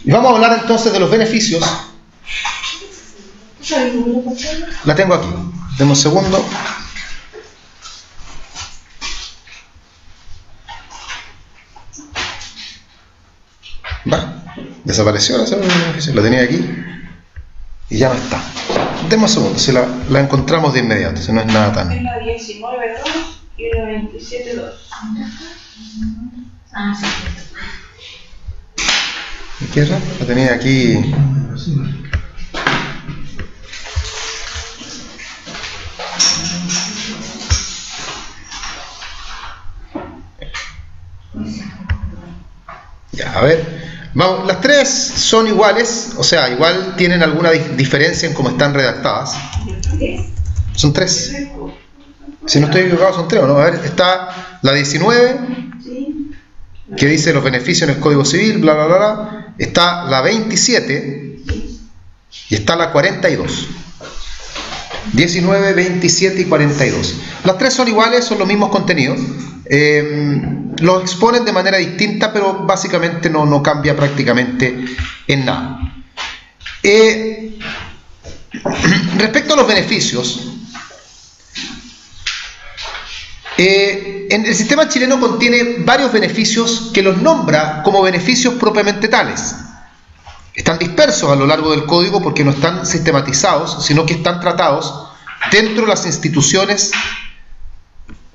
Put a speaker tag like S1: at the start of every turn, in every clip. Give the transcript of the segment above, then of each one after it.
S1: Y vamos a hablar entonces de los beneficios. La tengo aquí. Deme un segundo. Va. Desapareció. Lo tenía aquí. Y ya no está. Deme un segundo. Si la encontramos de inmediato. Si no es nada tan.
S2: Es la 19.2 y la 27.2. Ah, sí.
S1: ¿Izquierda? La tenía aquí. Ya, a ver. Vamos, las tres son iguales, o sea, igual tienen alguna diferencia en cómo están redactadas. Son tres. Si no estoy equivocado, son tres, ¿o no? A ver, está la 19, que dice los beneficios en el Código Civil, bla, bla, bla, bla. Está la 27 y está la 42. 19, 27 y 42. Las tres son iguales, son los mismos contenidos. Los exponen de manera distinta, pero básicamente no cambia prácticamente en nada. Respecto a los beneficios, en el sistema chileno contiene varios beneficios que los nombra como beneficios propiamente tales. Están dispersos a lo largo del código porque no están sistematizados, sino que están tratados dentro de las instituciones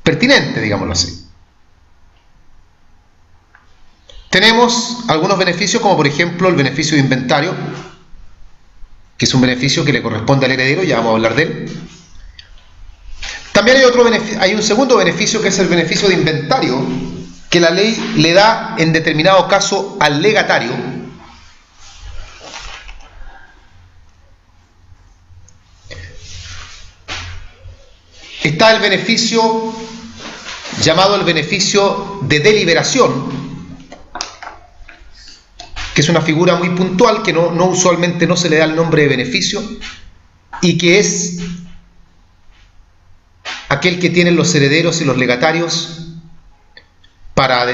S1: pertinentes, digámoslo así. Tenemos algunos beneficios, como por ejemplo el beneficio de inventario, que es un beneficio que le corresponde al heredero, ya vamos a hablar de él. También hay un segundo beneficio, que es el beneficio de inventario, que la ley le da en determinado caso al legatario. Está el beneficio llamado el beneficio de deliberación, que es una figura muy puntual, que usualmente no se le da el nombre de beneficio, y que es aquel que tienen los herederos y los legatarios para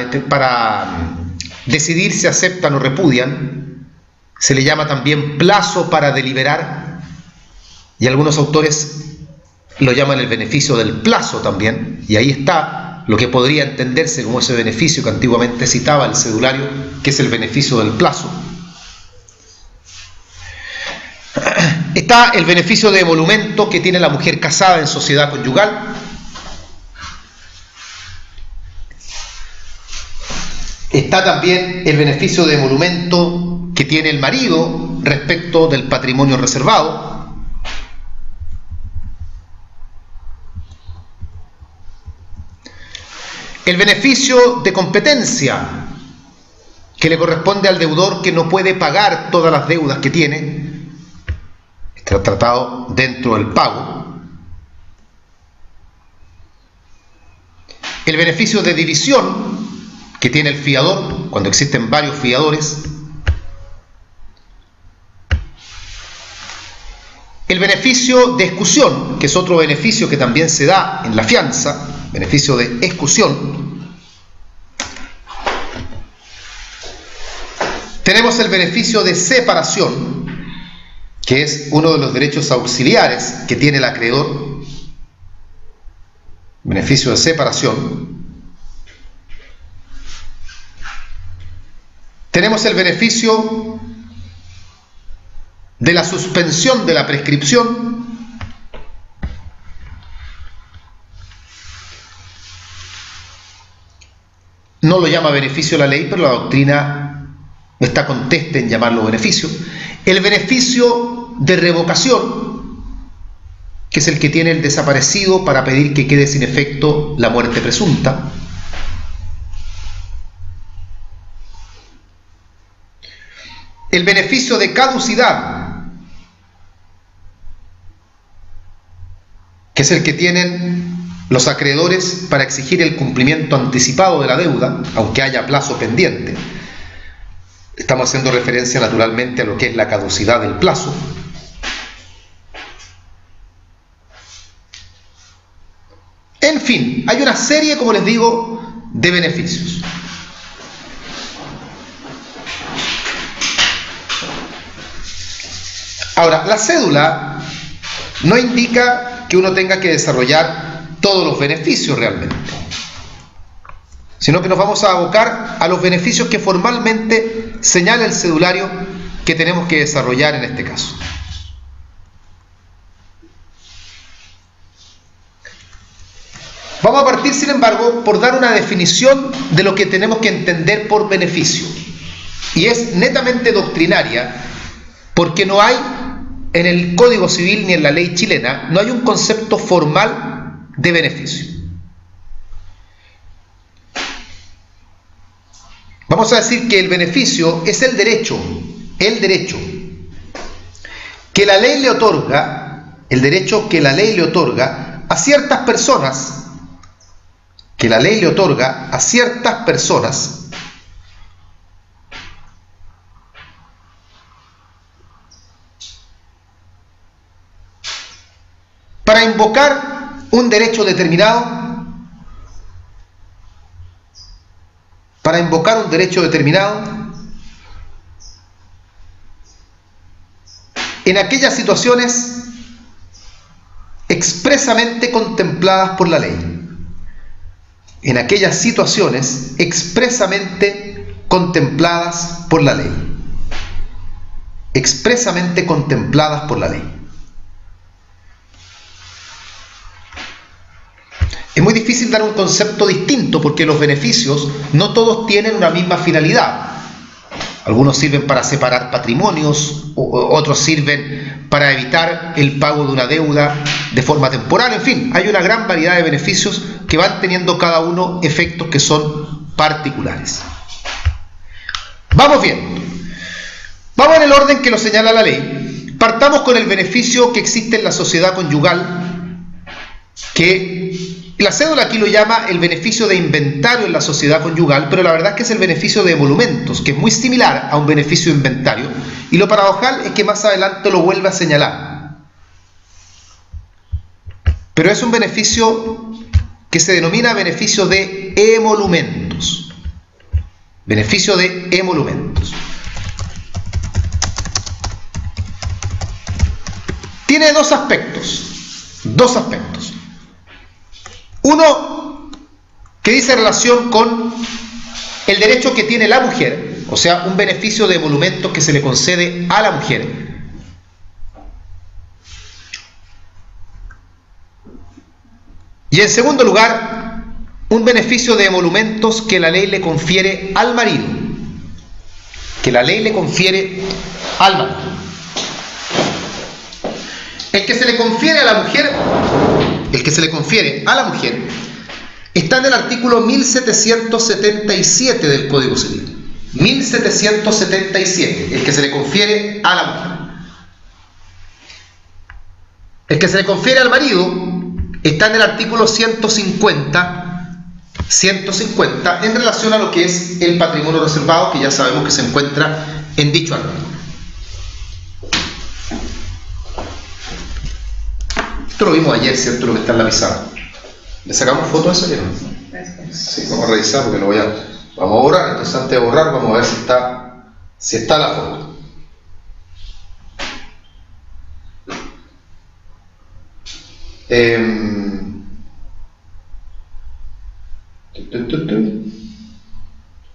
S1: decidir si aceptan o repudian. Se le llama también plazo para deliberar, y algunos autores lo llaman el beneficio del plazo también, y ahí está lo que podría entenderse como ese beneficio que antiguamente citaba el cedulario, que es el beneficio del plazo. Está el beneficio de emolumento que tiene la mujer casada en sociedad conyugal. Está también el beneficio de emolumento que tiene el marido respecto del patrimonio reservado. El beneficio de competencia que le corresponde al deudor que no puede pagar todas las deudas que tiene. Está tratado dentro del pago. El beneficio de división que tiene el fiador cuando existen varios fiadores. El beneficio de excusión, que es otro beneficio que también se da en la fianza, beneficio de excusión. Tenemos el beneficio de separación, que es uno de los derechos auxiliares que tiene el acreedor. Beneficio de separación. Tenemos el beneficio de la suspensión de la prescripción. No lo llama beneficio la ley, pero la doctrina no está conteste en llamarlo beneficio. El beneficio de revocación, que es el que tiene el desaparecido para pedir que quede sin efecto la muerte presunta. El beneficio de caducidad, que es el que tienen los acreedores para exigir el cumplimiento anticipado de la deuda, aunque haya plazo pendiente. Estamos haciendo referencia naturalmente a lo que es la caducidad del plazo. En fin, hay una serie, como les digo, de beneficios. Ahora, la cédula no indica que uno tenga que desarrollar todos los beneficios realmente, sino que nos vamos a abocar a los beneficios que formalmente señala el cedulario que tenemos que desarrollar en este caso. Vamos a partir, sin embargo, por dar una definición de lo que tenemos que entender por beneficio. Y es netamente doctrinaria, porque no hay en el Código Civil ni en la ley chilena, no hay un concepto formal de beneficio. Vamos a decir que el beneficio es el derecho que la ley le otorga, el derecho que la ley le otorga a ciertas personas, para invocar un derecho determinado, en aquellas situaciones expresamente contempladas por la ley. En aquellas situaciones expresamente contempladas por la ley. Expresamente contempladas por la ley. Es muy difícil dar un concepto distinto porque los beneficios no todos tienen una misma finalidad. Algunos sirven para separar patrimonios, otros sirven para evitar el pago de una deuda de forma temporal. En fin, hay una gran variedad de beneficios que van teniendo cada uno efectos que son particulares. Vamos bien. Vamos en el orden que lo señala la ley. Partamos con el beneficio que existe en la sociedad conyugal, que la cédula aquí lo llama el beneficio de inventario en la sociedad conyugal, pero la verdad es que es el beneficio de emolumentos, que es muy similar a un beneficio de inventario, y lo paradojal es que más adelante lo vuelve a señalar. Pero es un beneficio que se denomina beneficio de emolumentos. Beneficio de emolumentos. Tiene dos aspectos. Uno que dice relación con el derecho que tiene la mujer, o sea, un beneficio de emolumentos que se le concede a la mujer. Y en segundo lugar, un beneficio de emolumentos que la ley le confiere al marido. Que la ley le confiere al marido. El que se le confiere a la mujer, está en el artículo 1777 del Código Civil. 1777, el que se le confiere a la mujer. El que se le confiere al marido está en el artículo 150 en relación a lo que es el patrimonio reservado, que ya sabemos que se encuentra en dicho artículo. Esto lo vimos ayer, ¿cierto? Lo que está en la pizarra. ¿Le sacamos foto a eso? Sí, vamos a revisar porque vamos a borrar. Entonces antes de borrar vamos a ver si está la foto.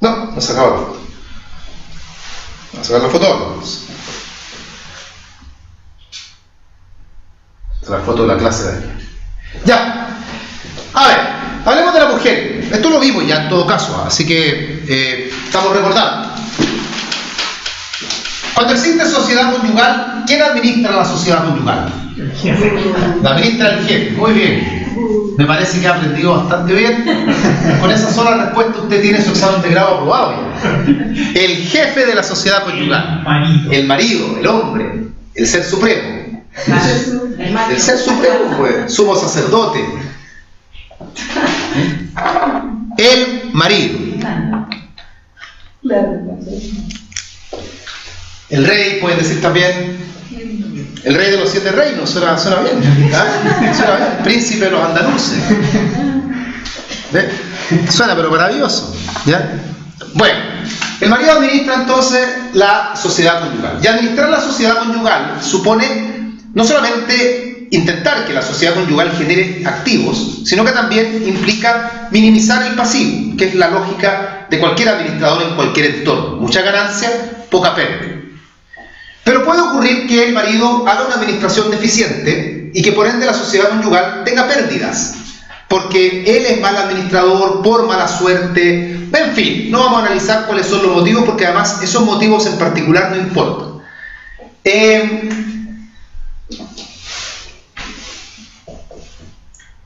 S1: No sacaba la foto. Vamos a sacar la foto. La foto de la clase de ayer. Ya. A ver, hablemos de la mujer. Esto lo vimos ya en todo caso, así que estamos recordando. Cuando existe sociedad conyugal, ¿quién administra la sociedad conyugal?
S3: El jefe.
S1: La administra el jefe. Muy bien. Me parece que ha aprendido bastante bien. Con esa sola respuesta usted tiene su examen de grado aprobado ya. El jefe de la sociedad conyugal. El marido, el hombre, el ser supremo. El ser supremo, pues, sumo sacerdote. El marido. El rey, pueden decir también. El rey de los 7 reinos, suena bien. ¿Ah? Suena bien. Príncipe de los andaluces. ¿Ve? Suena pero maravilloso. ¿Ya? Bueno. El marido administra entonces la sociedad conyugal. Y administrar la sociedad conyugal supone no solamente intentar que la sociedad conyugal genere activos, sino que también implica minimizar el pasivo, que es la lógica de cualquier administrador en cualquier entorno. Mucha ganancia, poca pérdida. Pero puede ocurrir que el marido haga una administración deficiente y que por ende la sociedad conyugal tenga pérdidas, porque él es mal administrador, por mala suerte, en fin, no vamos a analizar cuáles son los motivos, porque además esos motivos en particular no importan.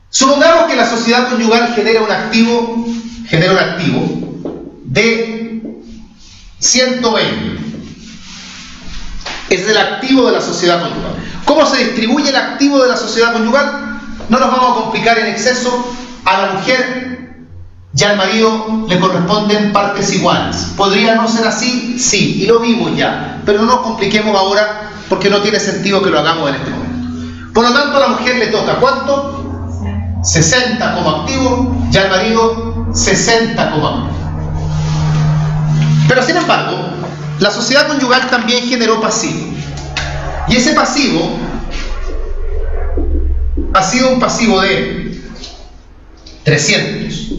S1: Supongamos que la sociedad conyugal genera un activo de 120. Es el activo de la sociedad conyugal. ¿Cómo se distribuye el activo de la sociedad conyugal? No nos vamos a complicar en exceso. A la mujer y al marido le corresponden partes iguales. ¿Podría no ser así? Sí, y lo vimos ya. Pero no nos compliquemos ahora porque no tiene sentido que lo hagamos en este momento. Por lo tanto, a la mujer le toca ¿cuánto? 60 como activo y al marido 60 como activo. Pero sin embargo, la sociedad conyugal también generó pasivo. Y ese pasivo ha sido un pasivo de 300.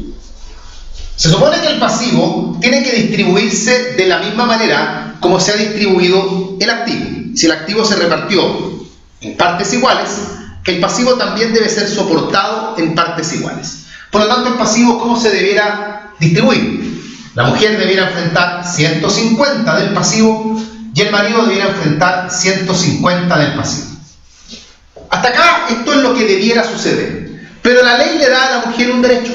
S1: Se supone que el pasivo tiene que distribuirse de la misma manera como se ha distribuido el activo. Si el activo se repartió en partes iguales, que el pasivo también debe ser soportado en partes iguales. Por lo tanto, el pasivo, ¿cómo se debiera distribuir? La mujer debiera enfrentar 150 del pasivo y el marido debiera enfrentar 150 del pasivo. Hasta acá esto es lo que debiera suceder. Pero la ley le da a la mujer un derecho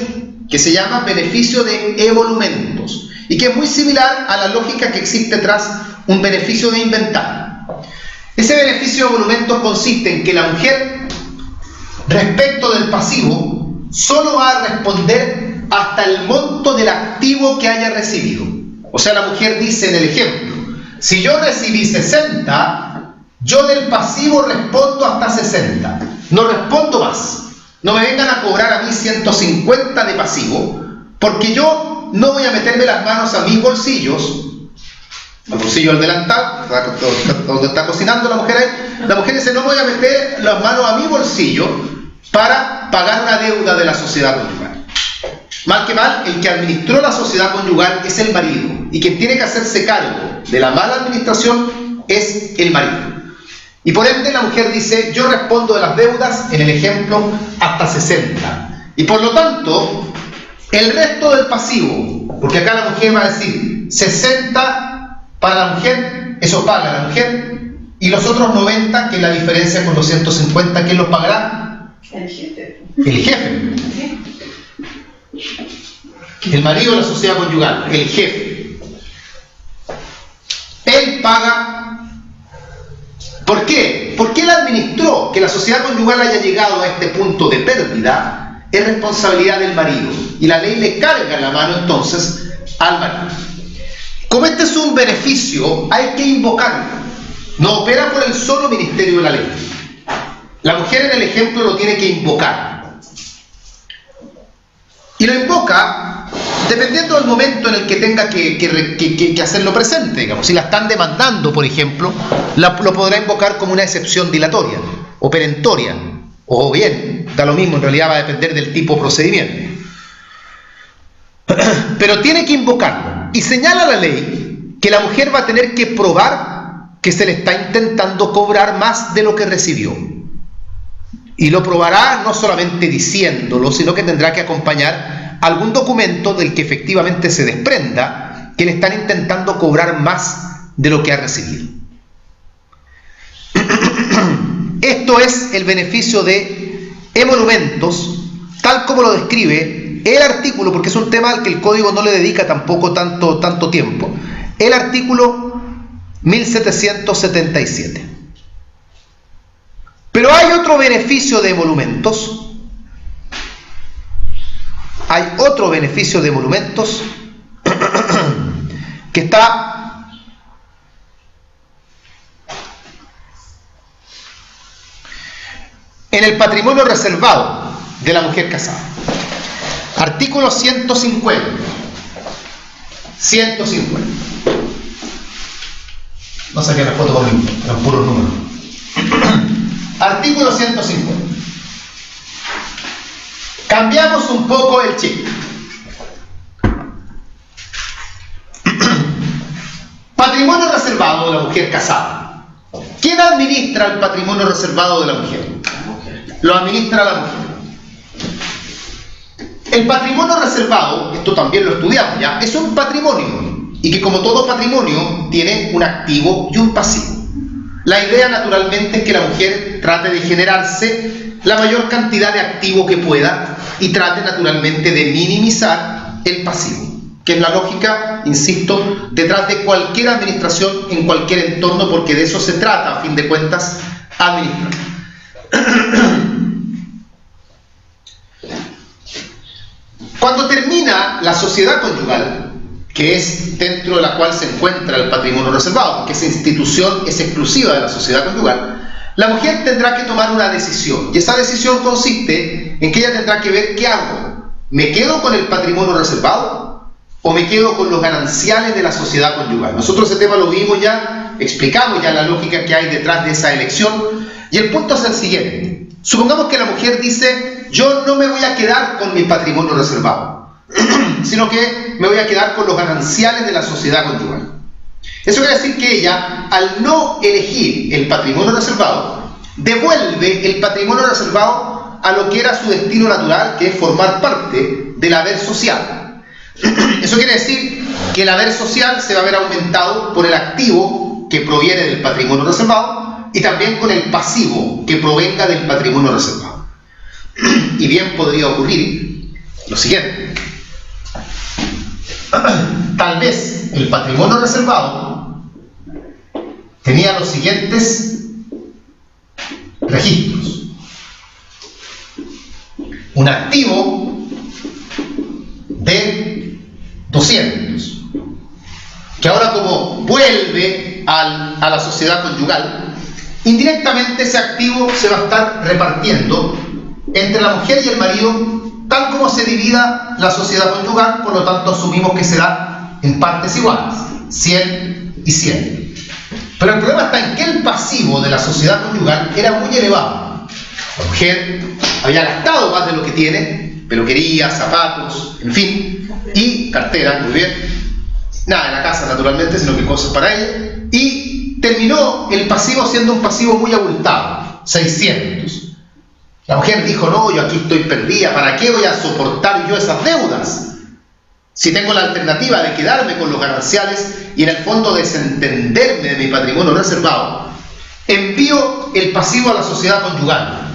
S1: que se llama beneficio de emolumentos y que es muy similar a la lógica que existe tras un beneficio de inventario. Ese beneficio de emolumentos consiste en que la mujer, respecto del pasivo, solo va a responder hasta el monto del activo que haya recibido. O sea, la mujer dice en el ejemplo, si yo recibí 60, yo del pasivo respondo hasta 60, no respondo más. No me vengan a cobrar a mí 150 de pasivo, porque yo no voy a meterme las manos a mis bolsillos, al bolsillo del delantal, donde está cocinando la mujer ahí. La mujer dice, no voy a meter las manos a mi bolsillo para pagar una deuda de la sociedad conyugal. Mal que mal, el que administró la sociedad conyugal es el marido, y quien tiene que hacerse cargo de la mala administración es el marido. Y por ende la mujer dice, yo respondo de las deudas, en el ejemplo, hasta 60. Y por lo tanto, el resto del pasivo, porque acá la mujer va a decir 60 para la mujer, eso paga la mujer, y los otros 90, que es la diferencia con los 150, ¿quién los pagará?
S2: El jefe.
S1: El jefe. El marido de la sociedad conyugal, el jefe. Él paga. ¿Por qué? Porque él administró que la sociedad conyugal haya llegado a este punto de pérdida, es responsabilidad del marido. Y la ley le carga la mano entonces al marido. Como este es un beneficio, hay que invocarlo. No opera por el solo ministerio de la ley. La mujer en el ejemplo lo tiene que invocar. Y lo invoca dependiendo del momento en el que tenga que hacerlo presente. Digamos, si la están demandando, por ejemplo, lo podrá invocar como una excepción dilatoria o perentoria, o bien, da lo mismo, en realidad va a depender del tipo de procedimiento. Pero tiene que invocarlo. Y señala la ley que la mujer va a tener que probar que se le está intentando cobrar más de lo que recibió. Y lo probará no solamente diciéndolo, sino que tendrá que acompañar algún documento del que efectivamente se desprenda que le están intentando cobrar más de lo que ha recibido. Esto es el beneficio de emolumentos, tal como lo describe el artículo, porque es un tema al que el código no le dedica tampoco tanto tiempo, el artículo 1777. Pero hay otro beneficio de emolumentos. Hay otro beneficio de emolumentos que está en el patrimonio reservado de la mujer casada. Artículo 150. 150. No saqué la foto conmigo, eran puros números. Artículo 150. Cambiamos un poco el chip. Patrimonio reservado de la mujer casada. ¿Quién administra el patrimonio reservado de la mujer? Lo administra la mujer. El patrimonio reservado, esto también lo estudiamos ya, es un patrimonio y que como todo patrimonio tiene un activo y un pasivo. La idea naturalmente es que la mujer trate de generarse la mayor cantidad de activo que pueda y trate naturalmente de minimizar el pasivo, que es la lógica, insisto, detrás de cualquier administración en cualquier entorno, porque de eso se trata, a fin de cuentas, administrar. Cuando termina la sociedad conyugal, que es dentro de la cual se encuentra el patrimonio reservado, porque esa institución es exclusiva de la sociedad conyugal, la mujer tendrá que tomar una decisión, y esa decisión consiste en que ella tendrá que ver qué hago. ¿Me quedo con el patrimonio reservado o me quedo con los gananciales de la sociedad conyugal? Nosotros ese tema lo vimos ya, explicamos ya la lógica que hay detrás de esa elección, y el punto es el siguiente. Supongamos que la mujer dice: yo no me voy a quedar con mi patrimonio reservado, sino que me voy a quedar con los gananciales de la sociedad conyugal. Eso quiere decir que ella, al no elegir el patrimonio reservado, devuelve el patrimonio reservado a lo que era su destino natural, que es formar parte del haber social. Eso quiere decir que el haber social se va a ver aumentado por el activo que proviene del patrimonio reservado y también con el pasivo que provenga del patrimonio reservado. Y bien podría ocurrir lo siguiente: tal vez el patrimonio reservado tenía los siguientes registros: un activo de 200, que ahora, como vuelve a la sociedad conyugal, indirectamente ese activo se va a estar repartiendo entre la mujer y el marido, tal como se divida la sociedad conyugal. Por lo tanto, asumimos que se da en partes iguales, 100 y 100. Pero el problema está en que el pasivo de la sociedad conyugal era muy elevado. La mujer había gastado más de lo que tiene: peluquería, zapatos, en fin, y cartera, muy bien. Nada en la casa, naturalmente, sino que cosas para ella. Y terminó el pasivo siendo un pasivo muy abultado, 600. La mujer dijo: no, yo aquí estoy perdida, ¿para qué voy a soportar yo esas deudas? Si tengo la alternativa de quedarme con los gananciales y en el fondo desentenderme de mi patrimonio reservado, envío el pasivo a la sociedad conyugal,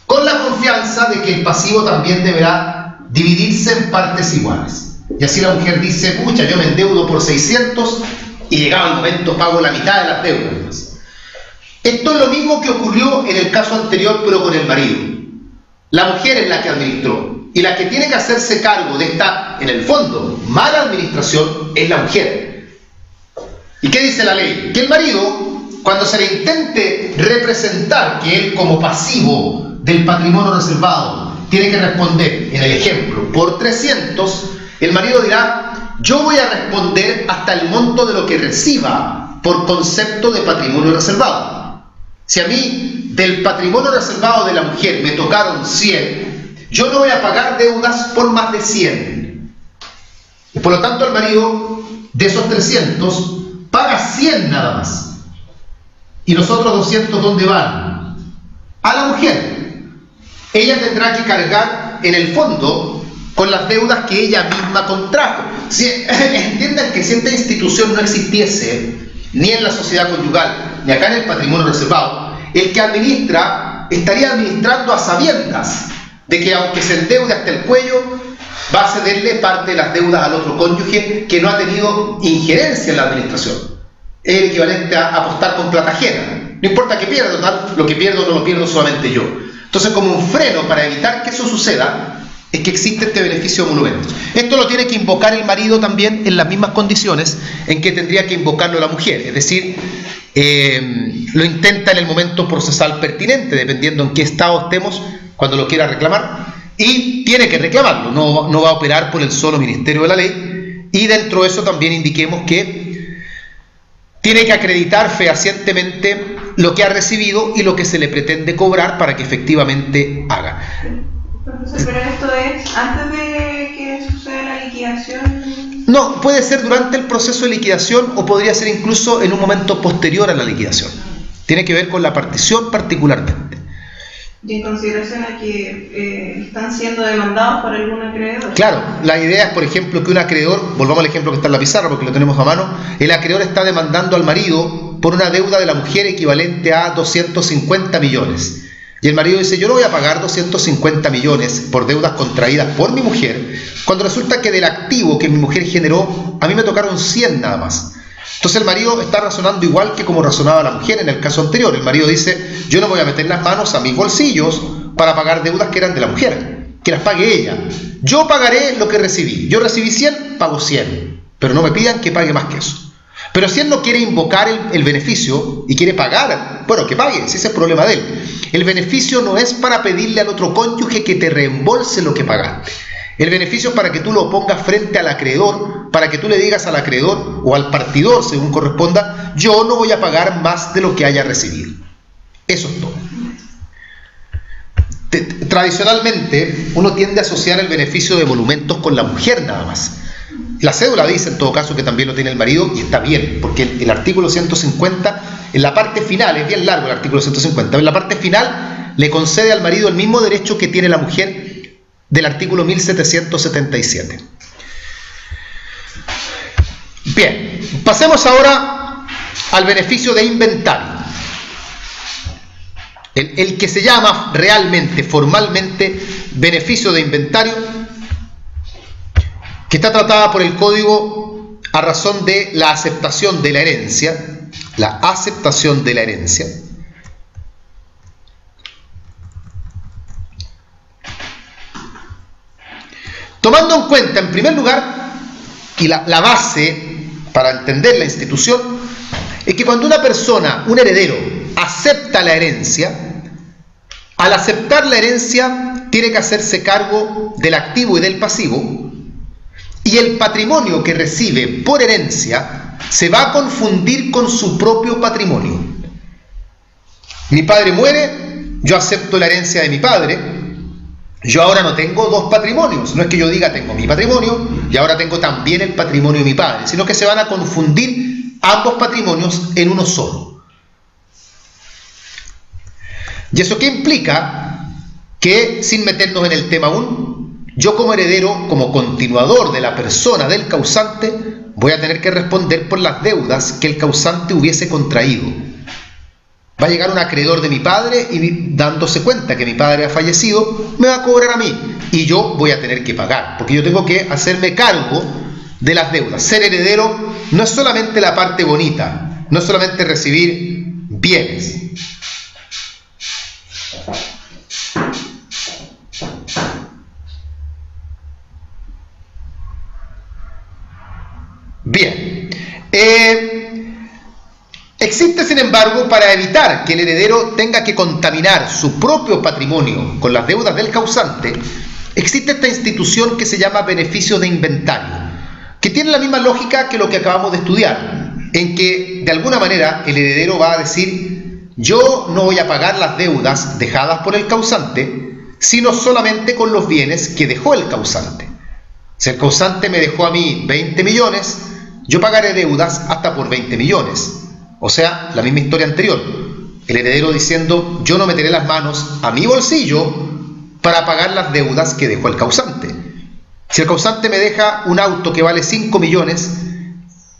S1: con la confianza de que el pasivo también deberá dividirse en partes iguales. Y así la mujer dice: pucha, yo me endeudo por 600 y llegado el momento pago la mitad de las deudas. Esto es lo mismo que ocurrió en el caso anterior, pero con el marido. La mujer es la que administró, y la que tiene que hacerse cargo de esta, en el fondo, mala administración es la mujer. ¿Y qué dice la ley? Que el marido, cuando se le intente representar que él, como pasivo del patrimonio reservado, tiene que responder, en el ejemplo, por 300, el marido dirá: yo voy a responder hasta el monto de lo que reciba por concepto de patrimonio reservado. Si a mí del patrimonio reservado de la mujer me tocaron 100, yo no voy a pagar deudas por más de 100. Y por lo tanto el marido, de esos 300, paga 100 nada más. ¿Y los otros 200 dónde van? A la mujer. Ella tendrá que cargar, en el fondo, con las deudas que ella misma contrajo. Entiendan que si esta institución no existiese, ni en la sociedad conyugal, ni acá en el patrimonio reservado, el que administra estaría administrando a sabiendas de que, aunque se endeude hasta el cuello, va a cederle parte de las deudas al otro cónyuge que no ha tenido injerencia en la administración. Es el equivalente a apostar con plata ajena. No importa que pierda, total, lo que pierdo no lo pierdo solamente yo. Entonces, como un freno para evitar que eso suceda, es que existe este beneficio de monumentos. Esto lo tiene que invocar el marido también en las mismas condiciones en que tendría que invocarlo la mujer. Es decir, lo intenta en el momento procesal pertinente, dependiendo en qué estado estemos cuando lo quiera reclamar, y tiene que reclamarlo. No va a operar por el solo ministerio de la ley, y dentro de eso también indiquemos que tiene que acreditar fehacientemente lo que ha recibido y lo que se le pretende cobrar para que efectivamente haga.
S2: Profesor, pero esto es antes de que suceda la liquidación.
S1: No, puede ser durante el proceso de liquidación o podría ser incluso en un momento posterior a la liquidación. Tiene que ver con la partición particularmente.
S2: Y en consideración a que están siendo demandados por algún acreedor.
S1: Claro, la idea es, por ejemplo, que un acreedor, volvamos al ejemplo que está en la pizarra porque lo tenemos a mano, el acreedor está demandando al marido por una deuda de la mujer equivalente a 250 millones. Y el marido dice, yo no voy a pagar 250 millones por deudas contraídas por mi mujer, cuando resulta que del activo que mi mujer generó, a mí me tocaron 100 nada más. Entonces el marido está razonando igual que como razonaba la mujer en el caso anterior. El marido dice, yo no voy a meter las manos a mis bolsillos para pagar deudas que eran de la mujer, que las pague ella. Yo pagaré lo que recibí. Yo recibí 100, pago 100. Pero no me pidan que pague más que eso. Pero si él no quiere invocar el beneficio y quiere pagar, bueno, que pague, si ese es el problema de él. El beneficio no es para pedirle al otro cónyuge que te reembolse lo que pagaste. El beneficio es para que tú lo pongas frente al acreedor, para que tú le digas al acreedor o al partidor, según corresponda, yo no voy a pagar más de lo que haya recibido. Eso es todo. Tradicionalmente, uno tiende a asociar el beneficio de emolumentos con la mujer nada más. La cédula dice en todo caso que también lo tiene el marido y está bien, porque el artículo 150, en la parte final, es bien largo el artículo 150, en la parte final le concede al marido el mismo derecho que tiene la mujer del artículo 1777. Bien, pasemos ahora al beneficio de inventario. El que se llama realmente, formalmente, beneficio de inventario, que está tratada por el Código a razón de la aceptación de la herencia, la aceptación de la herencia. Tomando en cuenta, en primer lugar, y la base para entender la institución, es que cuando una persona, un heredero, acepta la herencia, al aceptar la herencia tiene que hacerse cargo del activo y del pasivo, y el patrimonio que recibe por herencia se va a confundir con su propio patrimonio. Mi padre muere, yo acepto la herencia de mi padre, yo ahora no tengo dos patrimonios, no es que yo diga tengo mi patrimonio y ahora tengo también el patrimonio de mi padre, sino que se van a confundir ambos patrimonios en uno solo. ¿Y eso qué implica? Que, sin meternos en el tema aún, yo como heredero, como continuador de la persona del causante, voy a tener que responder por las deudas que el causante hubiese contraído. Va a llegar un acreedor de mi padre y dándose cuenta que mi padre ha fallecido, me va a cobrar a mí y yo voy a tener que pagar, porque yo tengo que hacerme cargo de las deudas. Ser heredero no es solamente la parte bonita, no es solamente recibir bienes. Bien. Existe, sin embargo, para evitar que el heredero tenga que contaminar su propio patrimonio con las deudas del causante, existe esta institución que se llama beneficio de inventario, que tiene la misma lógica que lo que acabamos de estudiar, en que de alguna manera el heredero va a decir, yo no voy a pagar las deudas dejadas por el causante, sino solamente con los bienes que dejó el causante. Si el causante me dejó a mí 20 millones, yo pagaré deudas hasta por 20 millones. O sea, la misma historia anterior. El heredero diciendo, yo no meteré las manos a mi bolsillo para pagar las deudas que dejó el causante. Si el causante me deja un auto que vale 5 millones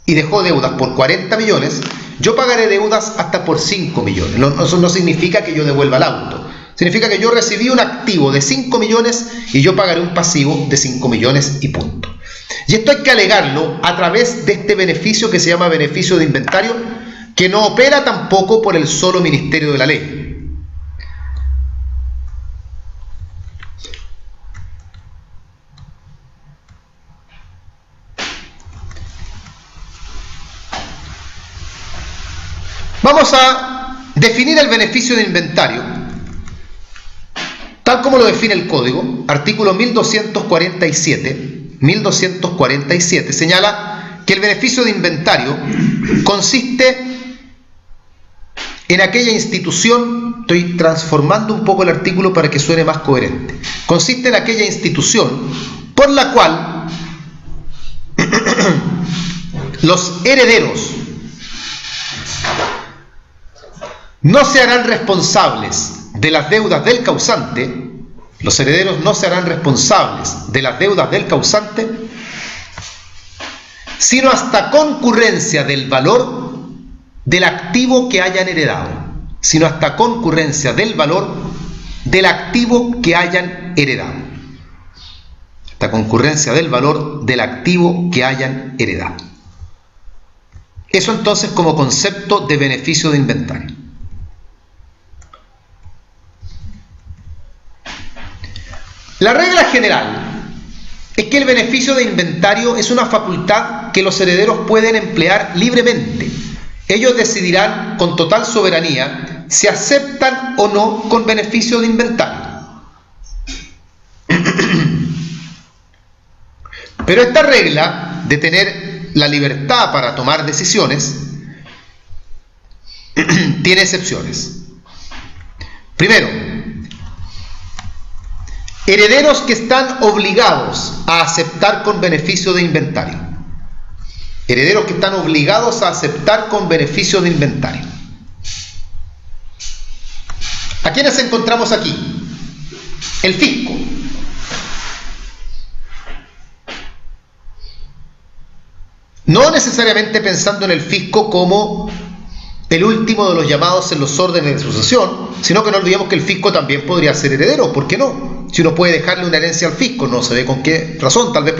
S1: y dejó deudas por 40 millones, yo pagaré deudas hasta por 5 millones. Eso no significa que yo devuelva el auto. Significa que yo recibí un activo de 5 millones y yo pagaré un pasivo de 5 millones y punto. Y esto hay que alegarlo a través de este beneficio que se llama beneficio de inventario, que no opera tampoco por el solo Ministerio de la Ley. Vamos a definir el beneficio de inventario, tal como lo define el Código, artículo 1247, 1247, señala que el beneficio de inventario consiste en aquella institución, estoy transformando un poco el artículo para que suene más coherente, consiste en aquella institución por la cual los herederos no se harán responsables de las deudas del causante, los herederos no se harán responsables de las deudas del causante, sino hasta concurrencia del valor del activo que hayan heredado, sino hasta concurrencia del valor del activo que hayan heredado. Hasta concurrencia del valor del activo que hayan heredado. Eso entonces como concepto de beneficio de inventario. La regla general es que el beneficio de inventario es una facultad que los herederos pueden emplear libremente. Ellos decidirán con total soberanía si aceptan o no con beneficio de inventario. Pero esta regla de tener la libertad para tomar decisiones tiene excepciones. Primero, herederos que están obligados a aceptar con beneficio de inventario. Herederos que están obligados a aceptar con beneficio de inventario. ¿A quiénes encontramos aquí? El fisco. No necesariamente pensando en el fisco como el último de los llamados en los órdenes de sucesión, sino que no olvidemos que el fisco también podría ser heredero. ¿Por qué no? Si uno puede dejarle una herencia al fisco, no se ve con qué razón tal vez,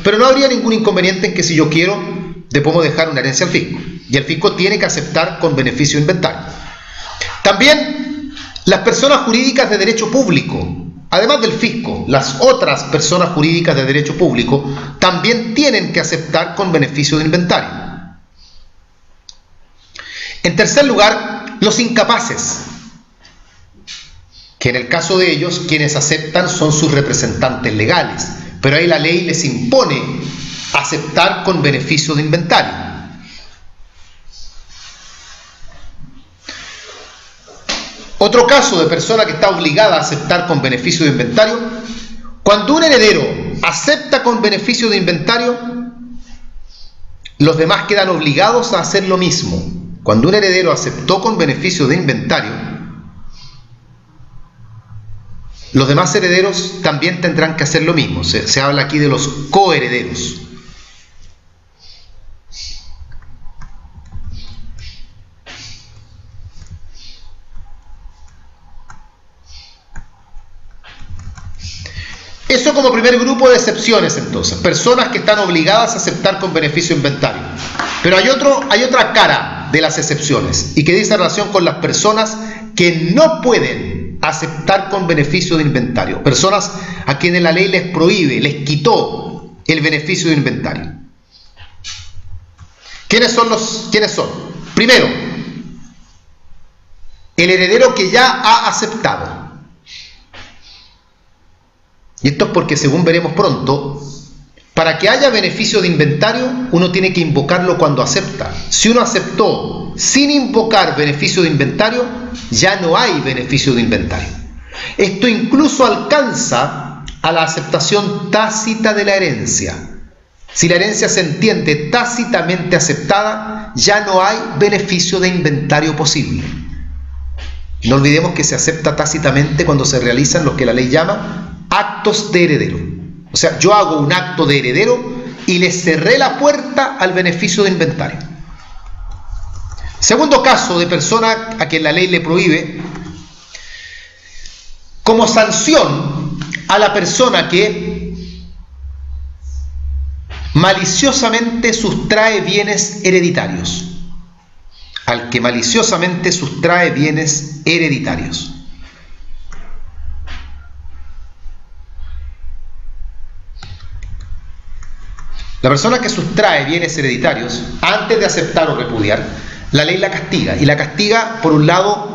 S1: pero no habría ningún inconveniente en que si yo quiero le podemos dejar una herencia al fisco, y el fisco tiene que aceptar con beneficio de inventario. También las personas jurídicas de derecho público, además del fisco, las otras personas jurídicas de derecho público también tienen que aceptar con beneficio de inventario. En tercer lugar, los incapaces, que en el caso de ellos quienes aceptan son sus representantes legales, pero ahí la ley les impone aceptar con beneficio de inventario. Otro caso de persona que está obligada a aceptar con beneficio de inventario, cuando un heredero acepta con beneficio de inventario, los demás quedan obligados a hacer lo mismo. Cuando un heredero aceptó con beneficio de inventario, los demás herederos también tendrán que hacer lo mismo. Se habla aquí de los coherederos. Eso como primer grupo de excepciones, entonces, personas que están obligadas a aceptar con beneficio de inventario. Pero hay otra cara de las excepciones y que dice relación con las personas que no pueden aceptar con beneficio de inventario, personas a quienes la ley les prohíbe, les quitó el beneficio de inventario. ¿Quiénes son? Primero, el heredero que ya ha aceptado. Y esto es porque, según veremos pronto, para que haya beneficio de inventario, uno tiene que invocarlo cuando acepta. Si uno aceptó sin invocar beneficio de inventario, ya no hay beneficio de inventario. Esto incluso alcanza a la aceptación tácita de la herencia. Si la herencia se entiende tácitamente aceptada, ya no hay beneficio de inventario posible. No olvidemos que se acepta tácitamente cuando se realizan lo que la ley llama actos de heredero. O sea, yo hago un acto de heredero y le cerré la puerta al beneficio de inventario. Segundo caso de persona a quien la ley le prohíbe, como sanción a la persona que maliciosamente sustrae bienes hereditarios. Al que maliciosamente sustrae bienes hereditarios. La persona que sustrae bienes hereditarios, antes de aceptar o repudiar, la ley la castiga. Y la castiga, por un lado,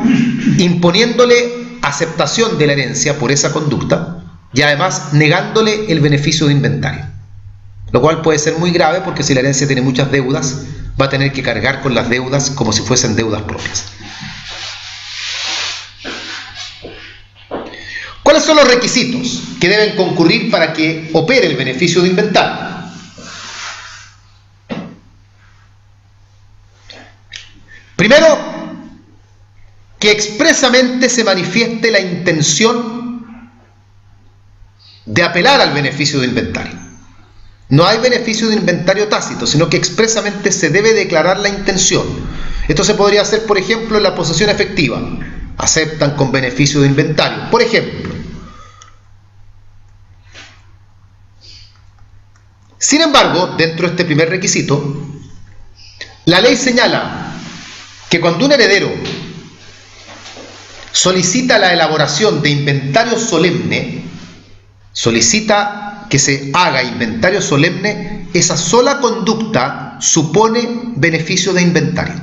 S1: imponiéndole aceptación de la herencia por esa conducta y además negándole el beneficio de inventario. Lo cual puede ser muy grave porque si la herencia tiene muchas deudas, va a tener que cargar con las deudas como si fuesen deudas propias. ¿Cuáles son los requisitos que deben concurrir para que opere el beneficio de inventario? Primero, que expresamente se manifieste la intención de apelar al beneficio de inventario. No hay beneficio de inventario tácito, sino que expresamente se debe declarar la intención. Esto se podría hacer, por ejemplo, en la posesión efectiva. Aceptan con beneficio de inventario. Por ejemplo. Sin embargo, dentro de este primer requisito, la ley señala que cuando un heredero solicita la elaboración de inventario solemne, solicita que se haga inventario solemne, esa sola conducta supone beneficio de inventario.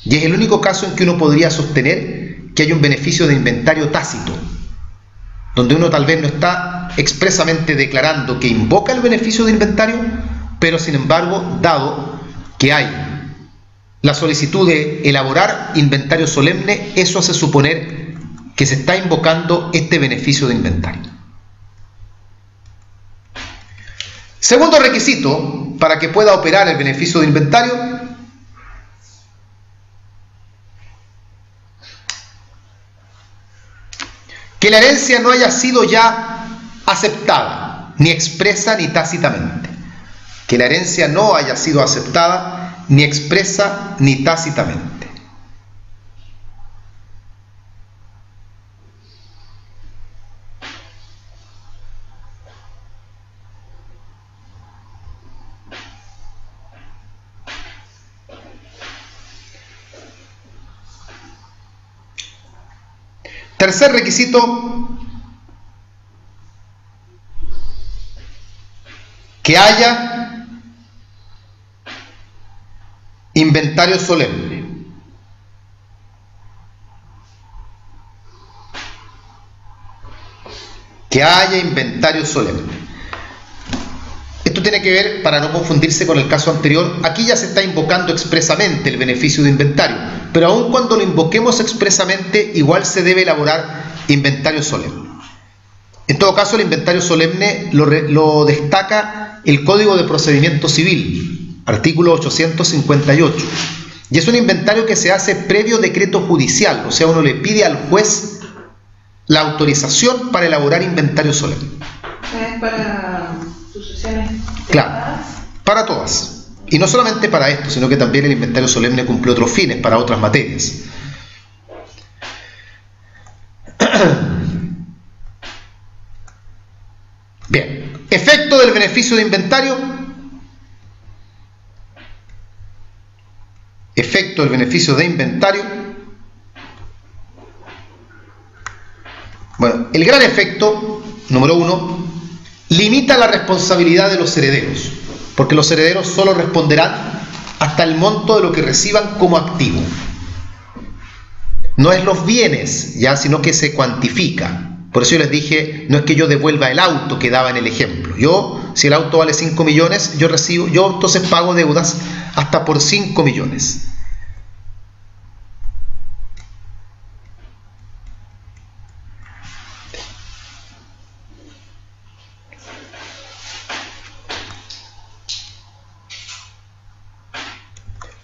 S1: Y es el único caso en que uno podría sostener que hay un beneficio de inventario tácito, donde uno tal vez no está expresamente declarando que invoca el beneficio de inventario, pero sin embargo, dado que hay la solicitud de elaborar inventario solemne, eso hace suponer que se está invocando este beneficio de inventario. Segundo requisito para que pueda operar el beneficio de inventario: que la herencia no haya sido ya aceptada, ni expresa ni tácitamente. Que la herencia no haya sido aceptada, ni expresa ni tácitamente. Tercer requisito: que haya inventario solemne. Que haya inventario solemne. Esto tiene que ver, para no confundirse con el caso anterior, aquí ya se está invocando expresamente el beneficio de inventario, pero aun cuando lo invoquemos expresamente, igual se debe elaborar inventario solemne. En todo caso, el inventario solemne lo destaca el Código de Procedimiento Civil, artículo 858, y es un inventario que se hace previo decreto judicial, o sea, uno le pide al juez la autorización para elaborar inventario solemne.
S2: ¿Es para sucesiones?
S1: Claro, para todas. Y no solamente para esto, sino que también el inventario solemne cumple otros fines para otras materias. Bien, efecto del beneficio de inventario. Efecto del beneficio de inventario. Bueno, el gran efecto, número 1, limita la responsabilidad de los herederos, porque los herederos solo responderán hasta el monto de lo que reciban como activo. No es los bienes, ya, sino que se cuantifica. Por eso yo les dije, no es que yo devuelva el auto que daba en el ejemplo. Yo, si el auto vale 5 millones, yo entonces pago deudas hasta por 5 millones.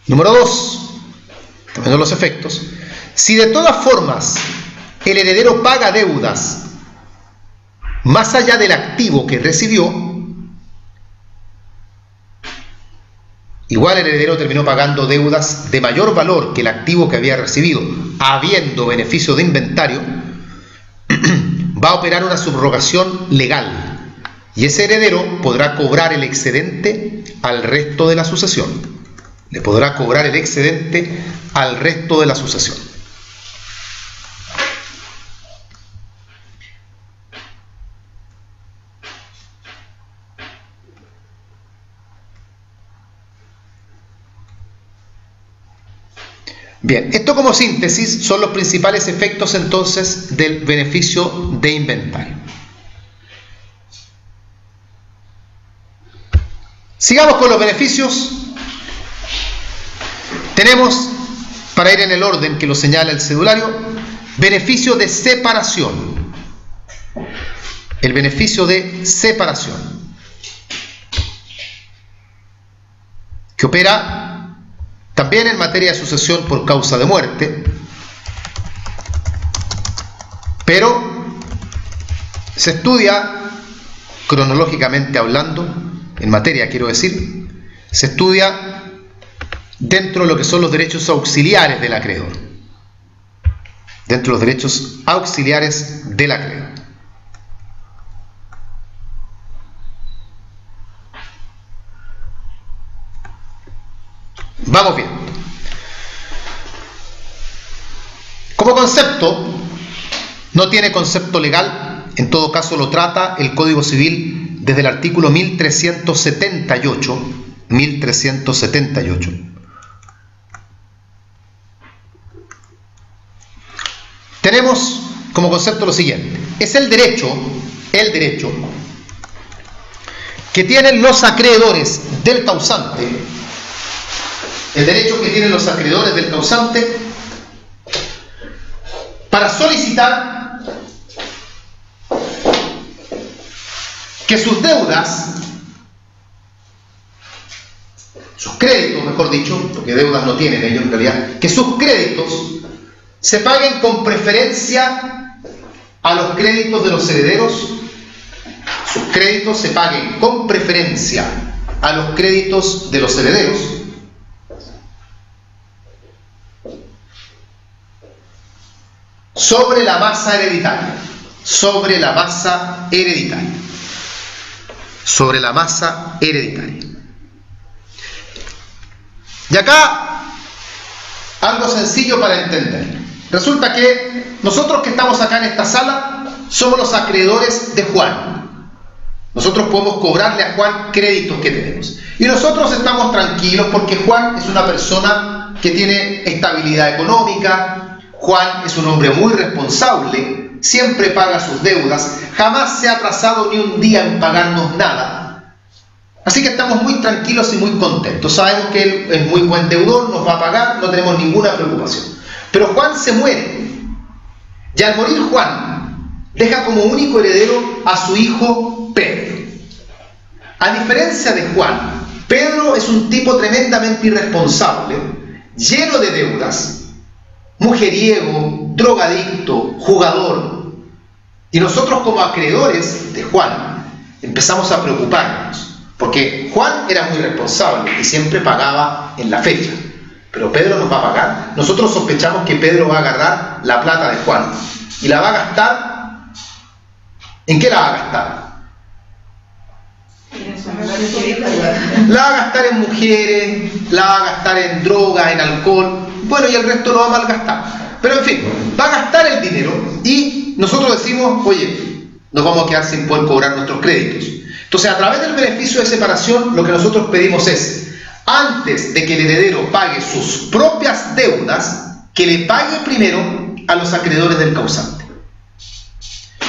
S1: Número 2, también los efectos. Si de todas formas el heredero paga deudas más allá del activo que recibió, igual el heredero terminó pagando deudas de mayor valor que el activo que había recibido, habiendo beneficio de inventario, va a operar una subrogación legal y ese heredero podrá cobrar el excedente al resto de la sucesión. Le podrá cobrar el excedente al resto de la sucesión. Bien, esto como síntesis son los principales efectos entonces del beneficio de inventario. Sigamos con los beneficios. Tenemos, para ir en el orden que lo señala el cedulario, beneficio de separación. El beneficio de separación, que opera también en materia de sucesión por causa de muerte, pero se estudia cronológicamente hablando, en materia quiero decir, se estudia dentro de lo que son los derechos auxiliares del acreedor. Dentro de los derechos auxiliares del acreedor. Vamos bien. Como concepto, no tiene concepto legal, en todo caso lo trata el Código Civil desde el artículo 1378. 1378. Tenemos como concepto lo siguiente: es el derecho que tienen los acreedores del causante, el derecho que tienen los acreedores del causante para solicitar que sus deudas, sus créditos, mejor dicho, porque deudas no tienen ellos en realidad, que sus créditos se paguen con preferencia a los créditos de los herederos, sus créditos se paguen con preferencia a los créditos de los herederos, sobre la masa hereditaria, sobre la masa hereditaria, sobre la masa hereditaria. Y acá algo sencillo para entender. Resulta que nosotros que estamos acá en esta sala somos los acreedores de Juan. Nosotros podemos cobrarle a Juan créditos que tenemos. Y nosotros estamos tranquilos porque Juan es una persona que tiene estabilidad económica. Juan es un hombre muy responsable, siempre paga sus deudas, jamás se ha atrasado ni un día en pagarnos nada. Así que estamos muy tranquilos y muy contentos. Sabemos que él es muy buen deudor, nos va a pagar, no tenemos ninguna preocupación. Pero Juan se muere. Y al morir Juan, deja como único heredero a su hijo Pedro. A diferencia de Juan, Pedro es un tipo tremendamente irresponsable, lleno de deudas, mujeriego, drogadicto, jugador. Y nosotros como acreedores de Juan empezamos a preocuparnos, porque Juan era muy responsable y siempre pagaba en la fecha. Pero Pedro nos va a pagar. Nosotros sospechamos que Pedro va a agarrar la plata de Juan y la va a gastar. ¿En qué la va a gastar? La va a gastar en mujeres, la va a gastar en drogas, en alcohol. Bueno, y el resto lo va a malgastar. Pero en fin, va a gastar el dinero y nosotros decimos, oye, nos vamos a quedar sin poder cobrar nuestros créditos. Entonces, a través del beneficio de separación, lo que nosotros pedimos es, antes de que el heredero pague sus propias deudas, que le pague primero a los acreedores del causante.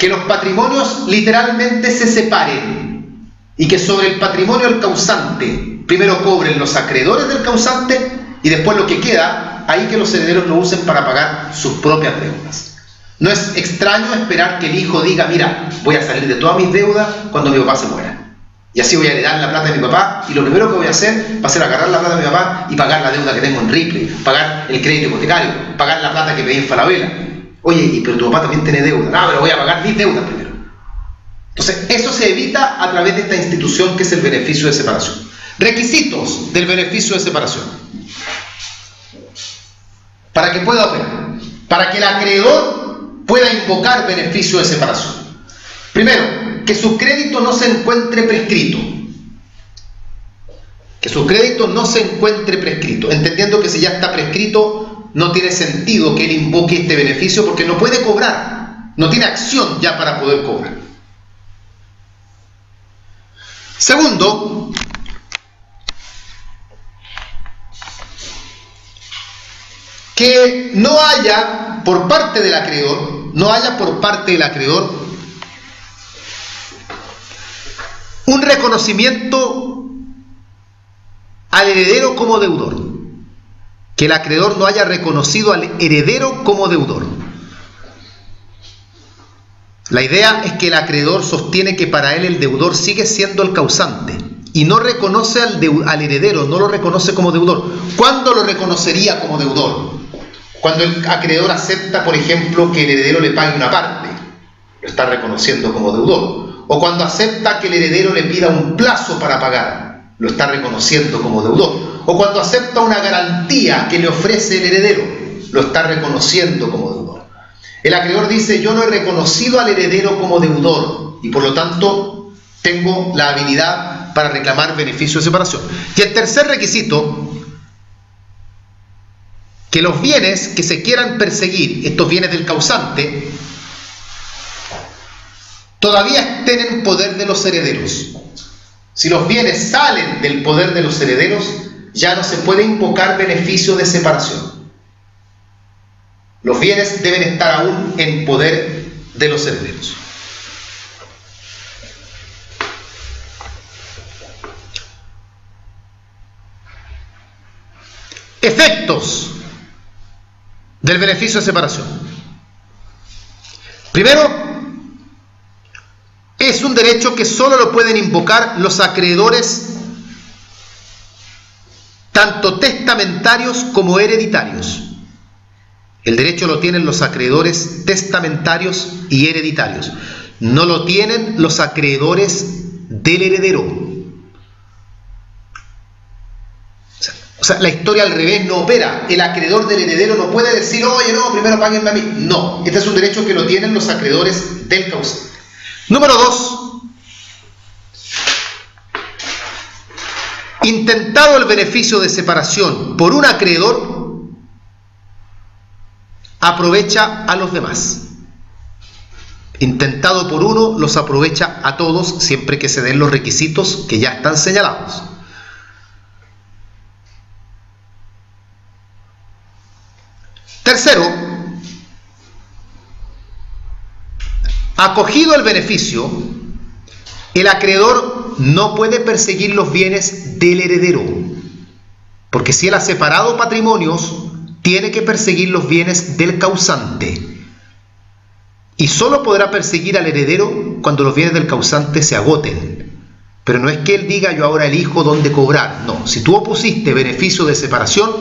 S1: Que los patrimonios literalmente se separen y que sobre el patrimonio del causante primero cobren los acreedores del causante y después lo que queda, ahí que los herederos lo usen para pagar sus propias deudas. No es extraño esperar que el hijo diga, mira, voy a salir de todas mis deudas cuando mi papá se muera. Y así voy a heredar la plata de mi papá y lo primero que voy a hacer va a ser agarrar la plata de mi papá y pagar la deuda que tengo en Ripley, pagar el crédito hipotecario, pagar la plata que pedí en Falabella. Oye, pero tu papá también tiene deuda. No, pero voy a pagar mis deudas primero. Entonces, eso se evita a través de esta institución que es el beneficio de separación. Requisitos del beneficio de separación. Para que pueda operar. Para que el acreedor pueda invocar beneficio de separación. Primero, que su crédito no se encuentre prescrito. Que su crédito no se encuentre prescrito. Entendiendo que si ya está prescrito, no tiene sentido que él invoque este beneficio porque no puede cobrar. No tiene acción ya para poder cobrar. Segundo, que no haya por parte del acreedor, un reconocimiento al heredero como deudor. Que el acreedor no haya reconocido al heredero como deudor. La idea es que el acreedor sostiene que para él el deudor sigue siendo el causante y no reconoce al heredero, no lo reconoce como deudor. ¿Cuándo lo reconocería como deudor? Cuando el acreedor acepta, por ejemplo, que el heredero le pague una parte, lo está reconociendo como deudor. O cuando acepta que el heredero le pida un plazo para pagar, lo está reconociendo como deudor. O cuando acepta una garantía que le ofrece el heredero, lo está reconociendo como deudor. El acreedor dice: yo no he reconocido al heredero como deudor y por lo tanto tengo la habilidad para reclamar beneficio de separación. Y el tercer requisito, que los bienes que se quieran perseguir, estos bienes del causante, todavía estén en poder de los herederos. Si los bienes salen del poder de los herederos, ya no se puede invocar beneficio de separación. Los bienes deben estar aún en poder de los herederos. Efectos del beneficio de separación. Primero, es un derecho que solo lo pueden invocar los acreedores tanto testamentarios como hereditarios. El derecho lo tienen los acreedores testamentarios y hereditarios. No lo tienen los acreedores del heredero. O sea, la historia al revés no opera. El acreedor del heredero no puede decir: oye, no, primero páguenme a mí. No, este es un derecho que lo tienen los acreedores del causante. Número 2. Intentado el beneficio de separación por un acreedor, aprovecha a los demás. Intentado por uno, los aprovecha a todos, siempre que se den los requisitos que ya están señalados. Tercero, acogido el beneficio, el acreedor no puede perseguir los bienes del heredero, porque si él ha separado patrimonios, tiene que perseguir los bienes del causante. Y solo podrá perseguir al heredero cuando los bienes del causante se agoten. Pero no es que él diga: yo ahora elijo dónde cobrar. No, si tú opusiste beneficio de separación,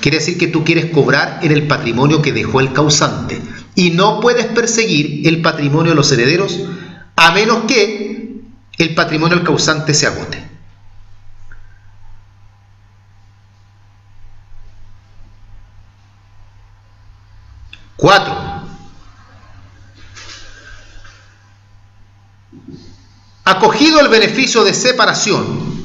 S1: quiere decir que tú quieres cobrar en el patrimonio que dejó el causante. Y no puedes perseguir el patrimonio de los herederos a menos que el patrimonio del causante se agote. Cuatro. Acogido el beneficio de separación,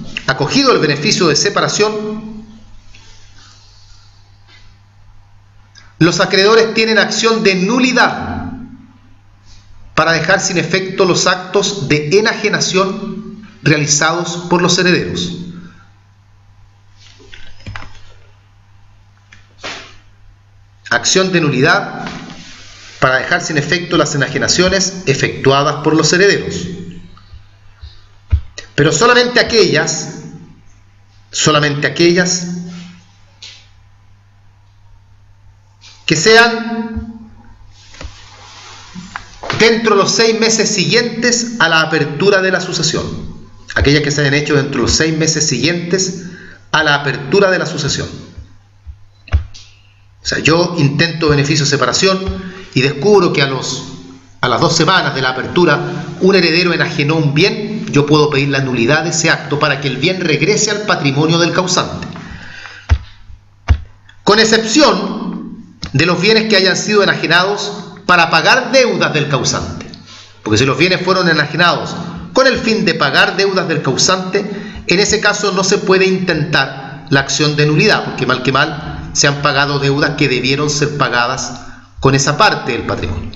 S1: los acreedores tienen acción de nulidad para dejar sin efecto los actos de enajenación realizados por los herederos. Acción de nulidad para dejar sin efecto las enajenaciones efectuadas por los herederos. Pero solamente aquellas que sean dentro de los 6 meses siguientes a la apertura de la sucesión. Aquellas que se hayan hecho dentro de los 6 meses siguientes a la apertura de la sucesión. O sea, yo intento beneficio de separación y descubro que a las 2 semanas de la apertura un heredero enajenó un bien. Yo puedo pedir la nulidad de ese acto para que el bien regrese al patrimonio del causante. Con excepción de los bienes que hayan sido enajenados para pagar deudas del causante. Porque si los bienes fueron enajenados con el fin de pagar deudas del causante, en ese caso no se puede intentar la acción de nulidad, porque mal que mal se han pagado deudas que debieron ser pagadas con esa parte del patrimonio.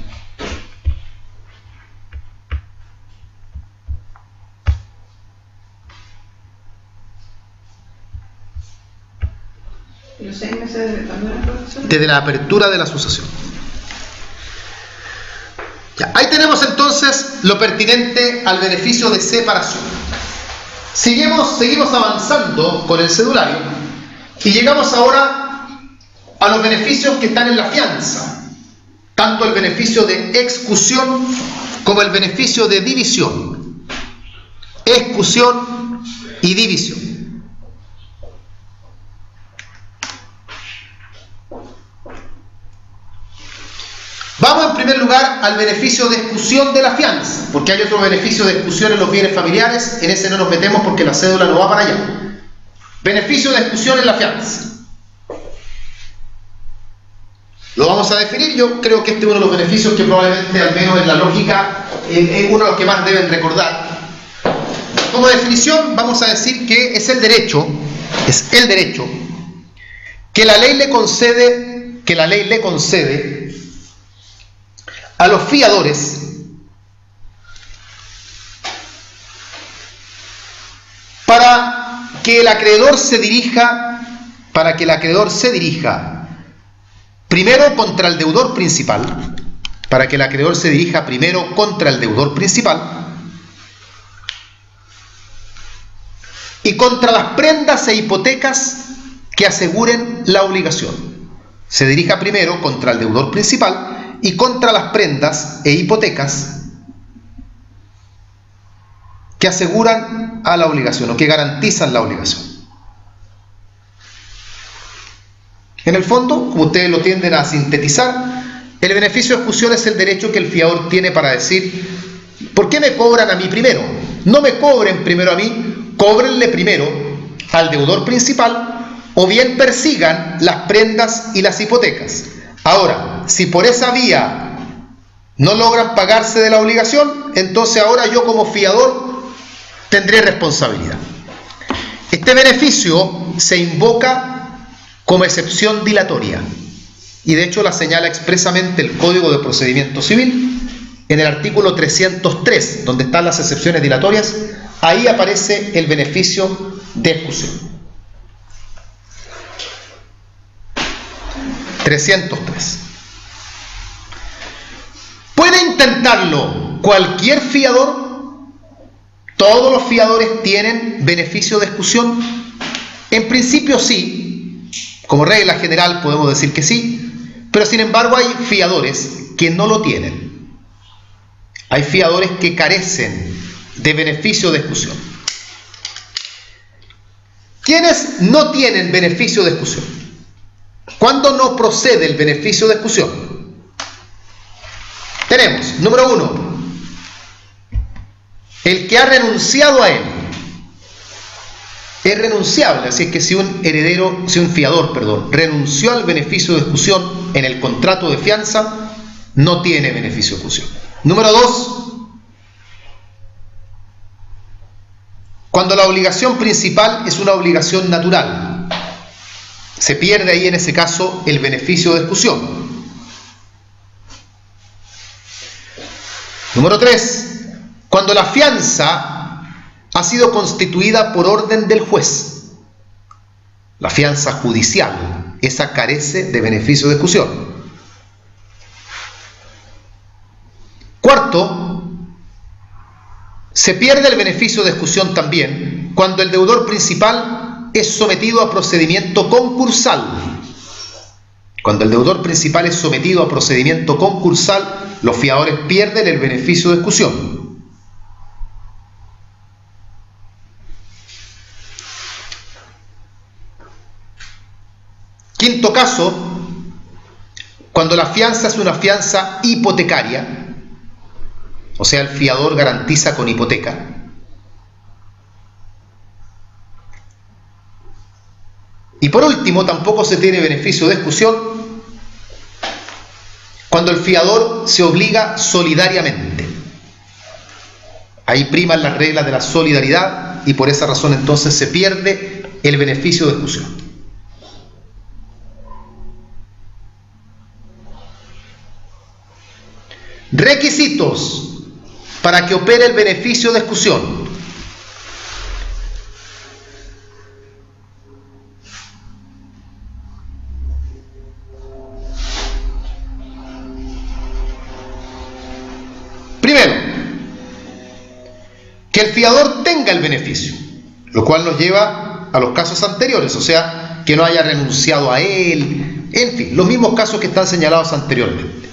S2: ¿Los 6 meses desde cuándo era la sucesión?
S1: Desde la apertura de la sucesión. Ya, ahí tenemos entonces lo pertinente al beneficio de separación. Seguimos avanzando con el cedulario y llegamos ahora a los beneficios que están en la fianza, tanto el beneficio de excusión como el beneficio de división. Excusión y división. Vamos en primer lugar al beneficio de excusión de la fianza, porque hay otro beneficio de excusión en los bienes familiares, en ese no nos metemos porque la cédula no va para allá. Beneficio de excusión en la fianza. Lo vamos a definir. Yo creo que este es uno de los beneficios que probablemente, al menos en la lógica, es uno de los que más deben recordar. Como definición vamos a decir que es el derecho que la ley le concede a los fiadores para que el acreedor se dirija primero contra el deudor principal, y contra las prendas e hipotecas que aseguren la obligación. Se dirija primero contra el deudor principal y contra las prendas e hipotecas que aseguran a la obligación o que garantizan la obligación. En el fondo, como ustedes lo tienden a sintetizar, el beneficio de excusión es el derecho que el fiador tiene para decir: ¿por qué me cobran a mí primero? No me cobren primero a mí, cóbrenle primero al deudor principal, o bien persigan las prendas y las hipotecas. Ahora, si por esa vía no logran pagarse de la obligación, entonces ahora yo como fiador tendré responsabilidad. Este beneficio se invoca como excepción dilatoria y de hecho la señala expresamente el Código de Procedimiento Civil en el artículo 303, donde están las excepciones dilatorias. Ahí aparece el beneficio de excusión. 303. ¿Puede intentarlo cualquier fiador? ¿Todos los fiadores tienen beneficio de excusión? En principio sí. Como regla general podemos decir que sí, pero sin embargo hay fiadores que no lo tienen. Hay fiadores que carecen de beneficio de excusión. ¿Quiénes no tienen beneficio de excusión? ¿Cuándo no procede el beneficio de excusión? Tenemos, número 1, el que ha renunciado a él. Es renunciable, así es que si un fiador renunció al beneficio de excusión en el contrato de fianza, no tiene beneficio de excusión. Número 2, cuando la obligación principal es una obligación natural. Se pierde ahí en ese caso el beneficio de excusión. Número 3, cuando la fianza ha sido constituida por orden del juez. La fianza judicial, esa carece de beneficio de excusión. Cuarto, se pierde el beneficio de excusión también cuando el deudor principal es sometido a procedimiento concursal. Cuando el deudor principal es sometido a procedimiento concursal, los fiadores pierden el beneficio de excusión. Quinto caso, cuando la fianza es una fianza hipotecaria, o sea, el fiador garantiza con hipoteca. Y por último, tampoco se tiene beneficio de excusión cuando el fiador se obliga solidariamente. Ahí priman las reglas de la solidaridad y por esa razón entonces se pierde el beneficio de excusión. Requisitos para que opere el beneficio de excusión. Primero, que el fiador tenga el beneficio. Lo cual nos lleva a los casos anteriores, o sea, que no haya renunciado a él, en fin, los mismos casos que están señalados anteriormente.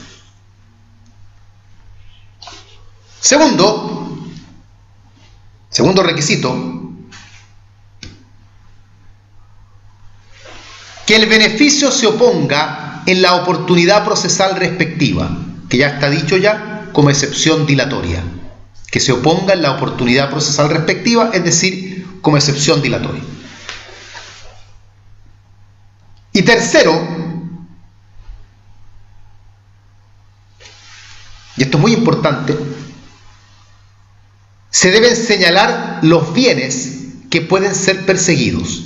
S1: Segundo requisito, que el beneficio se oponga en la oportunidad procesal respectiva, que ya está dicho ya como excepción dilatoria, que se oponga en la oportunidad procesal respectiva, es decir, como excepción dilatoria. Y tercero, y esto es muy importante, se deben señalar los bienes que pueden ser perseguidos.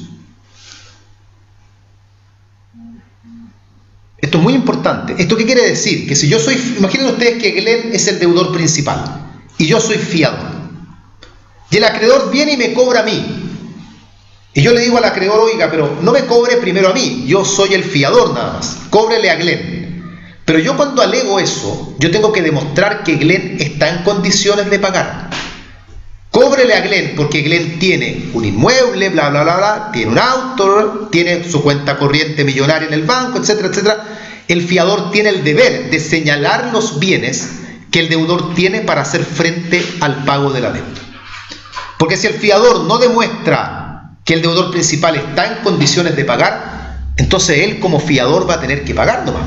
S1: Esto es muy importante. ¿Esto qué quiere decir? Que si yo soy, imaginen ustedes que Glenn es el deudor principal y yo soy fiador, y el acreedor viene y me cobra a mí, y yo le digo al acreedor, oiga, pero no me cobre primero a mí, yo soy el fiador nada más, cóbrele a Glenn. Pero yo cuando alego eso, yo tengo que demostrar que Glenn está en condiciones de pagar. Cóbrele a Glenn porque Glenn tiene un inmueble, bla, bla, bla, bla, tiene un auto, tiene su cuenta corriente millonaria en el banco, etcétera, etcétera. El fiador tiene el deber de señalar los bienes que el deudor tiene para hacer frente al pago de la deuda. Porque si el fiador no demuestra que el deudor principal está en condiciones de pagar, entonces él como fiador va a tener que pagar nomás.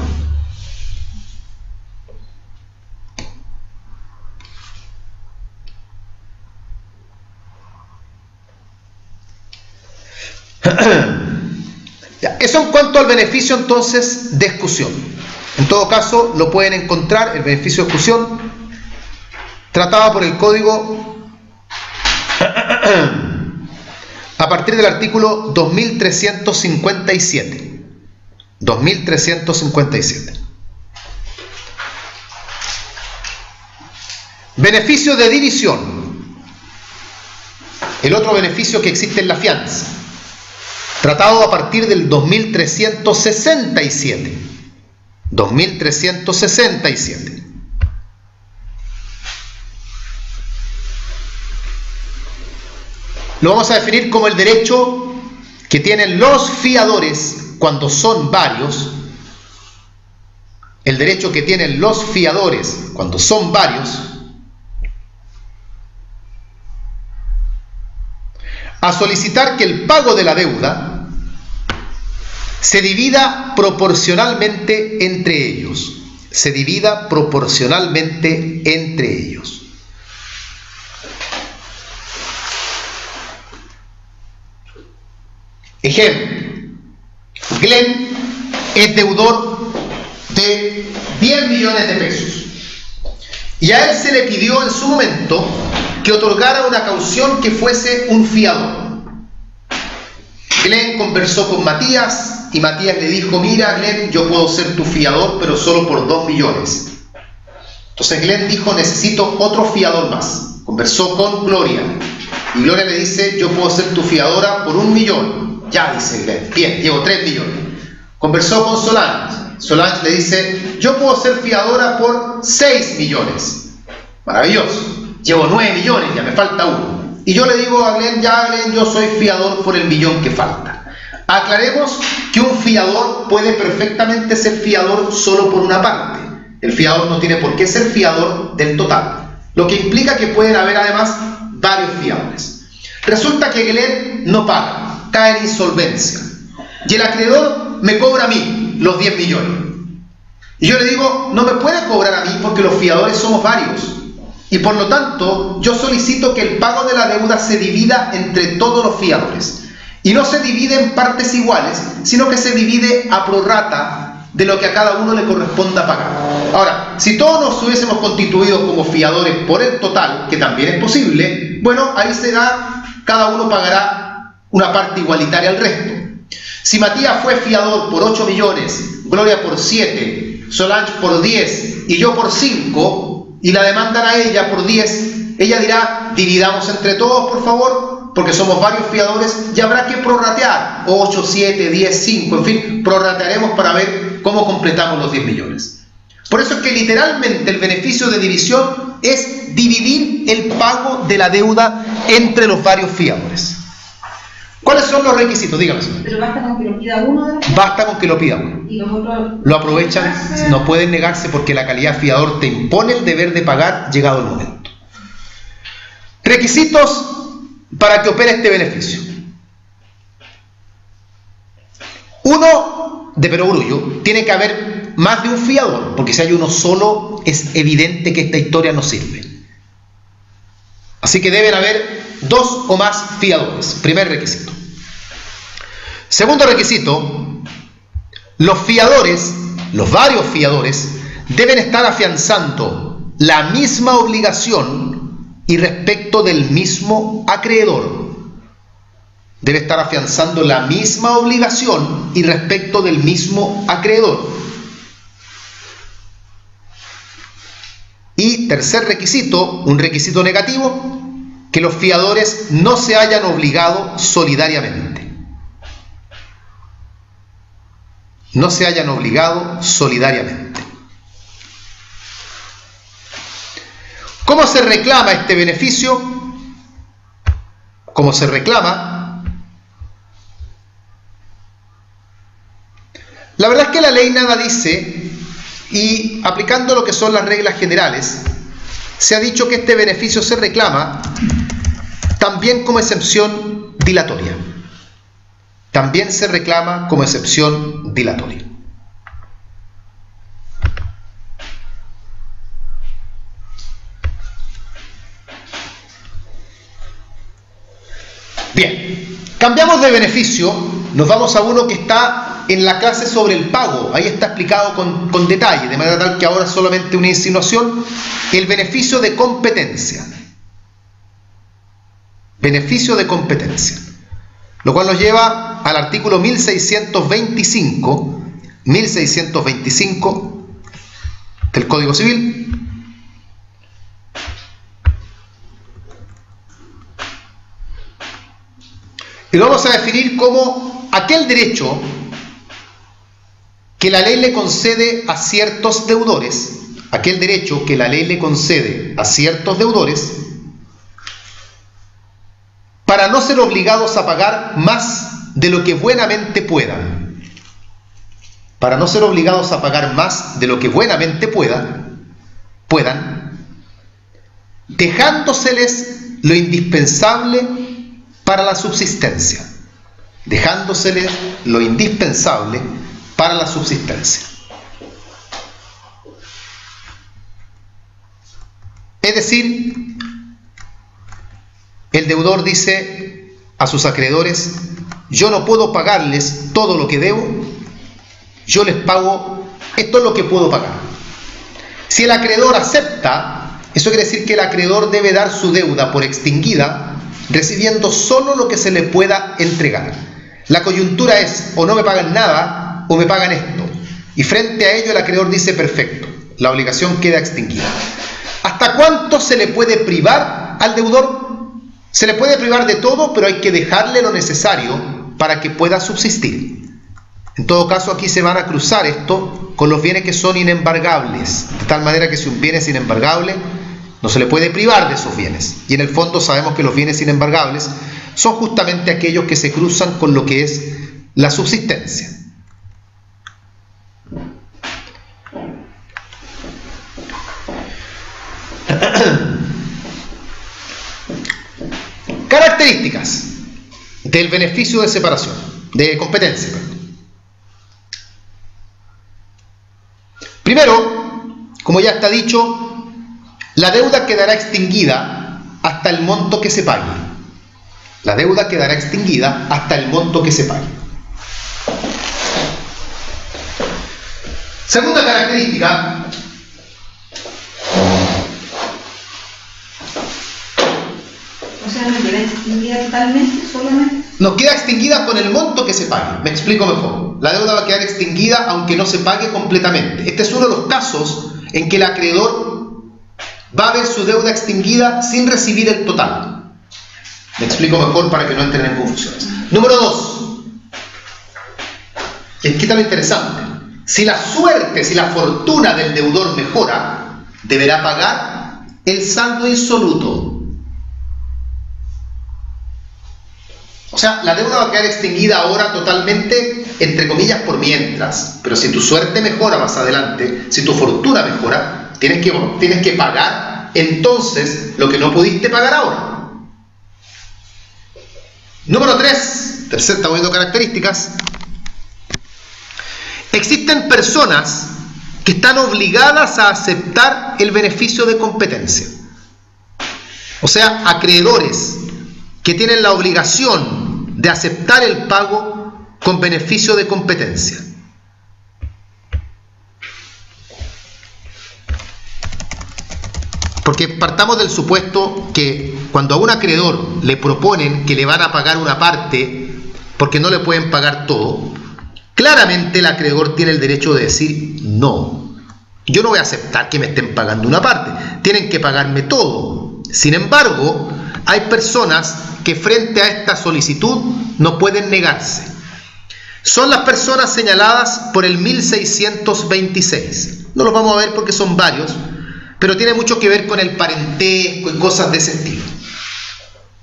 S1: Eso en cuanto al beneficio entonces de excusión. En todo caso lo pueden encontrar, el beneficio de excusión tratado por el código a partir del artículo 2357. 2357. Beneficio de división. El otro beneficio que existe en la fianza, tratado a partir del 2367. 2367. Lo vamos a definir como el derecho que tienen los fiadores cuando son varios. El derecho que tienen los fiadores cuando son varios a solicitar que el pago de la deuda se divida proporcionalmente entre ellos. Se divida proporcionalmente entre ellos. Ejemplo, Glenn es deudor de 10 millones de pesos y a él se le pidió en su momento que otorgara una caución que fuese un fiador. Glenn conversó con Matías y Matías le dijo, mira Glenn, yo puedo ser tu fiador pero solo por 2 millones. Entonces Glenn dijo, necesito otro fiador más. Conversó con Gloria y Gloria le dice, yo puedo ser tu fiadora por 1 millón. Ya, dice Glenn, bien, llevo 3 millones. Conversó con Solange. Solange le dice, yo puedo ser fiadora por 6 millones. Maravilloso. Llevo 9 millones, ya me falta 1. Y yo le digo a Glenn, ya Glenn, yo soy fiador por el millón que falta. Aclaremos que un fiador puede perfectamente ser fiador solo por una parte. El fiador no tiene por qué ser fiador del total. Lo que implica que pueden haber además varios fiadores. Resulta que Glenn no paga, cae en insolvencia. Y el acreedor me cobra a mí los 10 millones. Y yo le digo, no me puede cobrar a mí porque los fiadores somos varios. Y por lo tanto, yo solicito que el pago de la deuda se divida entre todos los fiadores. Y no se divide en partes iguales, sino que se divide a prorrata de lo que a cada uno le corresponda pagar. Ahora, si todos nos hubiésemos constituido como fiadores por el total, que también es posible, bueno, ahí será, cada uno pagará una parte igualitaria al resto. Si Matías fue fiador por 8 millones, Gloria por 7, Solange por 10 y yo por 5, y la demandan a ella por 10, ella dirá, dividamos entre todos, por favor, porque somos varios fiadores y habrá que prorratear, 8, 7, 10, 5, en fin, prorratearemos para ver cómo completamos los 10 millones. Por eso es que literalmente el beneficio de división es dividir el pago de la deuda entre los varios fiadores. ¿Cuáles son los requisitos? Dígame.
S2: Pero basta con que lo pida uno de los...
S1: Basta con que lo pida uno.
S2: Y los otros...
S1: Lo aprovechan, no pueden negarse porque la calidad fiador te impone el deber de pagar llegado el momento. Requisitos para que opere este beneficio. Uno, de perogrullo, tiene que haber más de un fiador, porque si hay uno solo, es evidente que esta historia no sirve. Así que deben haber 2 o más fiadores. Primer requisito. Segundo requisito, los fiadores, los varios fiadores, deben estar afianzando la misma obligación y respecto del mismo acreedor. Debe estar afianzando la misma obligación y respecto del mismo acreedor. Y tercer requisito, un requisito negativo, que los fiadores no se hayan obligado solidariamente. No se hayan obligado solidariamente. ¿Cómo se reclama este beneficio? ¿Cómo se reclama? La verdad es que la ley nada dice, y aplicando lo que son las reglas generales, se ha dicho que este beneficio se reclama también como excepción dilatoria. También se reclama como excepción dilatoria. Bien, cambiamos de beneficio, nos vamos a uno que está en la clase sobre el pago. Ahí está explicado con detalle, de manera tal que ahora es solamente una insinuación. El beneficio de competencia. Beneficio de competencia. Lo cual nos lleva al artículo 1625 del Código Civil. Y lo vamos a definir como aquel derecho que la ley le concede a ciertos deudores, aquel derecho que la ley le concede a ciertos deudores para no ser obligados a pagar más de lo que buenamente puedan. Para no ser obligados a pagar más de lo que buenamente puedan, dejándoseles lo indispensable para la subsistencia. Dejándoseles lo indispensable para la subsistencia. Es decir, el deudor dice a sus acreedores: yo no puedo pagarles todo lo que debo, yo les pago, esto es lo que puedo pagar. Si el acreedor acepta, eso quiere decir que el acreedor debe dar su deuda por extinguida, recibiendo solo lo que se le pueda entregar. La coyuntura es: o no me pagan nada o me pagan esto. Y frente a ello el acreedor dice: perfecto, la obligación queda extinguida. ¿Hasta cuánto se le puede privar al deudor? Se le puede privar de todo, pero hay que dejarle lo necesario para que pueda subsistir. En todo caso, aquí se van a cruzar esto con los bienes que son inembargables, de tal manera que si un bien es inembargable, no se le puede privar de esos bienes. Y en el fondo sabemos que los bienes inembargables son justamente aquellos que se cruzan con lo que es la subsistencia. Características del beneficio de separación, de competencia. Primero, como ya está dicho, la deuda quedará extinguida hasta el monto que se pague. La deuda quedará extinguida hasta el monto que se pague. Segunda característica.
S2: O sea, ¿no queda extinguida totalmente, solamente?
S1: No, queda extinguida con el monto que se pague. Me explico mejor. La deuda va a quedar extinguida aunque no se pague completamente. Este es uno de los casos en que el acreedor va a ver su deuda extinguida sin recibir el total. Me explico mejor para que no entren en confusiones. Número 2. Aquí está lo interesante. Si la suerte, si la fortuna del deudor mejora, deberá pagar el saldo insoluto. O sea, la deuda va a quedar extinguida ahora totalmente, entre comillas, por mientras. Pero si tu suerte mejora más adelante, si tu fortuna mejora, tienes que pagar entonces lo que no pudiste pagar ahora. Número 3, estamos viendo características. Existen personas que están obligadas a aceptar el beneficio de competencia. O sea, acreedores que tienen la obligación de aceptar el pago con beneficio de competencia. Porque partamos del supuesto que cuando a un acreedor le proponen que le van a pagar una parte porque no le pueden pagar todo, claramente el acreedor tiene el derecho de decir no. Yo no voy a aceptar que me estén pagando una parte, tienen que pagarme todo. Sin embargo, hay personas que frente a esta solicitud no pueden negarse. Son las personas señaladas por el 1626. No los vamos a ver porque son varios, pero tiene mucho que ver con el parentesco y cosas de ese estilo.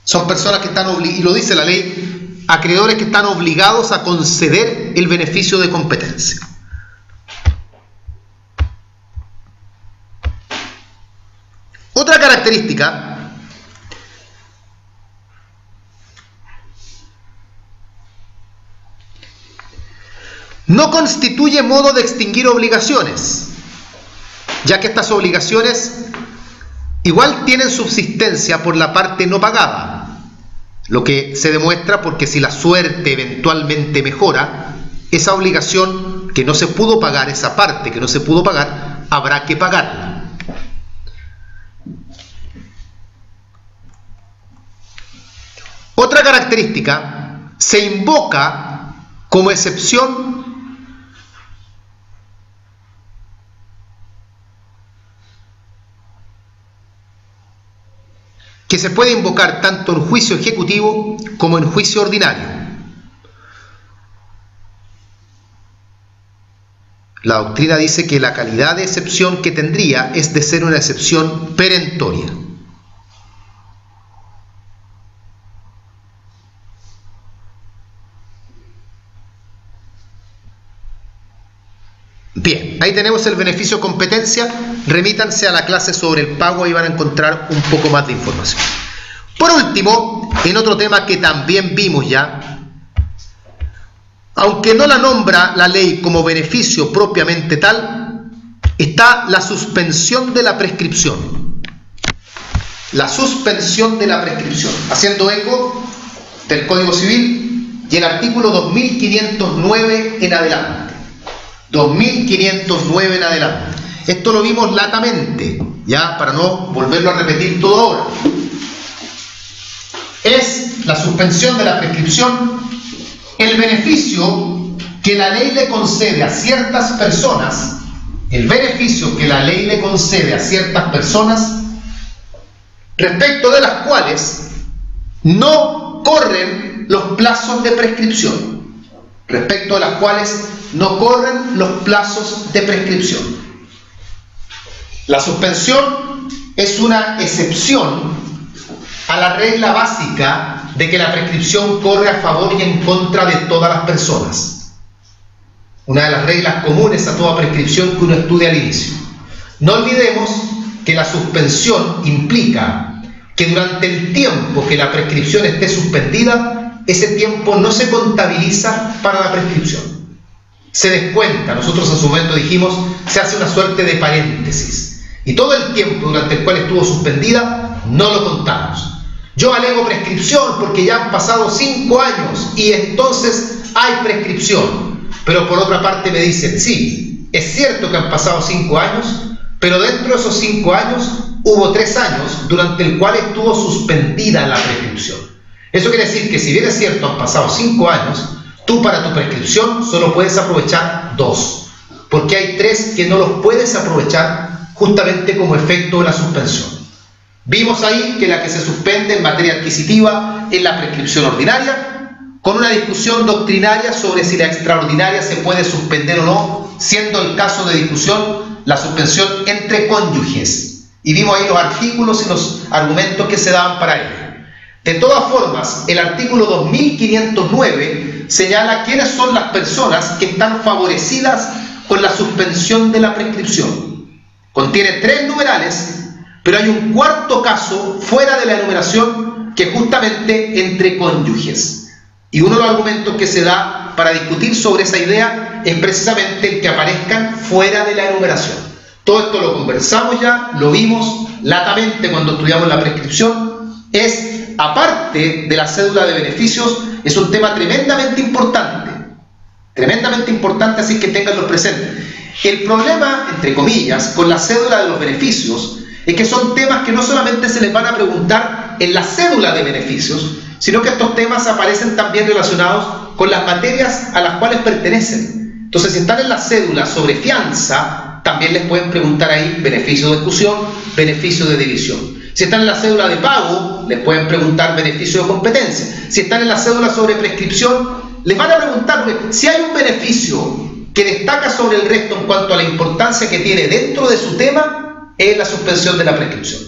S1: Son personas que están obligadas, y lo dice la ley, acreedores que están obligados a conceder el beneficio de competencia. Otra característica no constituye modo de extinguir obligaciones, ya que estas obligaciones igual tienen subsistencia por la parte no pagada, lo que se demuestra porque si la suerte eventualmente mejora, esa obligación que no se pudo pagar, esa parte que no se pudo pagar, habrá que pagarla. Otra característica, se invoca como excepción que se puede invocar tanto en juicio ejecutivo como en juicio ordinario. La doctrina dice que la calidad de excepción que tendría es de ser una excepción perentoria. Bien, ahí tenemos el beneficio competencia. Remítanse a la clase sobre el pago, ahí van a encontrar un poco más de información. Por último, en otro tema que también vimos ya, aunque no la nombra la ley como beneficio propiamente tal, está la suspensión de la prescripción. La suspensión de la prescripción, haciendo eco del Código Civil y el artículo 2509 en adelante. 2509 en adelante. Esto lo vimos latamente, ya para no volverlo a repetir todo ahora. Es la suspensión de la prescripción el beneficio que la ley le concede a ciertas personas, el beneficio que la ley le concede a ciertas personas respecto de las cuales no corren los plazos de prescripción. Respecto de las cuales no corren los plazos de prescripción. La suspensión es una excepción a la regla básica de que la prescripción corre a favor y en contra de todas las personas. Una de las reglas comunes a toda prescripción que uno estudia al inicio. No olvidemos que la suspensión implica que durante el tiempo que la prescripción esté suspendida, ese tiempo no se contabiliza para la prescripción. Se descuenta, nosotros en su momento dijimos, se hace una suerte de paréntesis. Y todo el tiempo durante el cual estuvo suspendida, no lo contamos. Yo alego prescripción porque ya han pasado 5 años y entonces hay prescripción. Pero por otra parte me dicen, sí, es cierto que han pasado 5 años, pero dentro de esos 5 años hubo 3 años durante el cual estuvo suspendida la prescripción. Eso quiere decir que si bien es cierto, han pasado 5 años, tú para tu prescripción solo puedes aprovechar 2, porque hay 3 que no los puedes aprovechar justamente como efecto de la suspensión. Vimos ahí que la que se suspende en materia adquisitiva es la prescripción ordinaria, con una discusión doctrinaria sobre si la extraordinaria se puede suspender o no, siendo el caso de discusión la suspensión entre cónyuges. Y vimos ahí los artículos y los argumentos que se daban para ello. De todas formas, el artículo 2509 señala quiénes son las personas que están favorecidas con la suspensión de la prescripción. Contiene 3 numerales, pero hay un cuarto caso fuera de la enumeración que es justamente entre cónyuges. Y uno de los argumentos que se da para discutir sobre esa idea es precisamente el que aparezcan fuera de la enumeración. Todo esto lo conversamos ya, lo vimos latamente cuando estudiamos la prescripción. Es, aparte de la cédula de beneficios, es un tema tremendamente importante, así que tenganlo presente. El problema, entre comillas, con la cédula de los beneficios es que son temas que no solamente se les van a preguntar en la cédula de beneficios, sino que estos temas aparecen también relacionados con las materias a las cuales pertenecen. Entonces, si están en la cédula sobre fianza, también les pueden preguntar ahí beneficio de ejecución, beneficio de división. Si están en la cédula de pago, les pueden preguntar beneficio de competencia. Si están en la cédula sobre prescripción, les van a preguntar si hay un beneficio que destaca sobre el resto en cuanto a la importancia que tiene dentro de su tema, es la suspensión de la prescripción.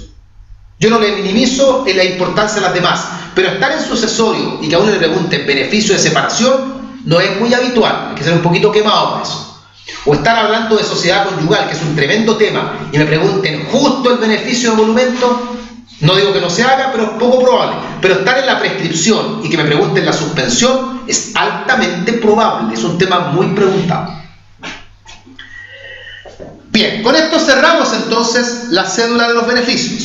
S1: Yo no le minimizo en la importancia a las demás, pero estar en sucesorio y que a uno le pregunten beneficio de separación no es muy habitual, hay que ser un poquito quemado para eso. O estar hablando de sociedad conyugal, que es un tremendo tema, y me pregunten justo el beneficio de monumento, no digo que no se haga, pero es poco probable. Pero estar en la prescripción y que me pregunten la suspensión es altamente probable, es un tema muy preguntado. Bien, con esto cerramos entonces la cédula de los beneficios.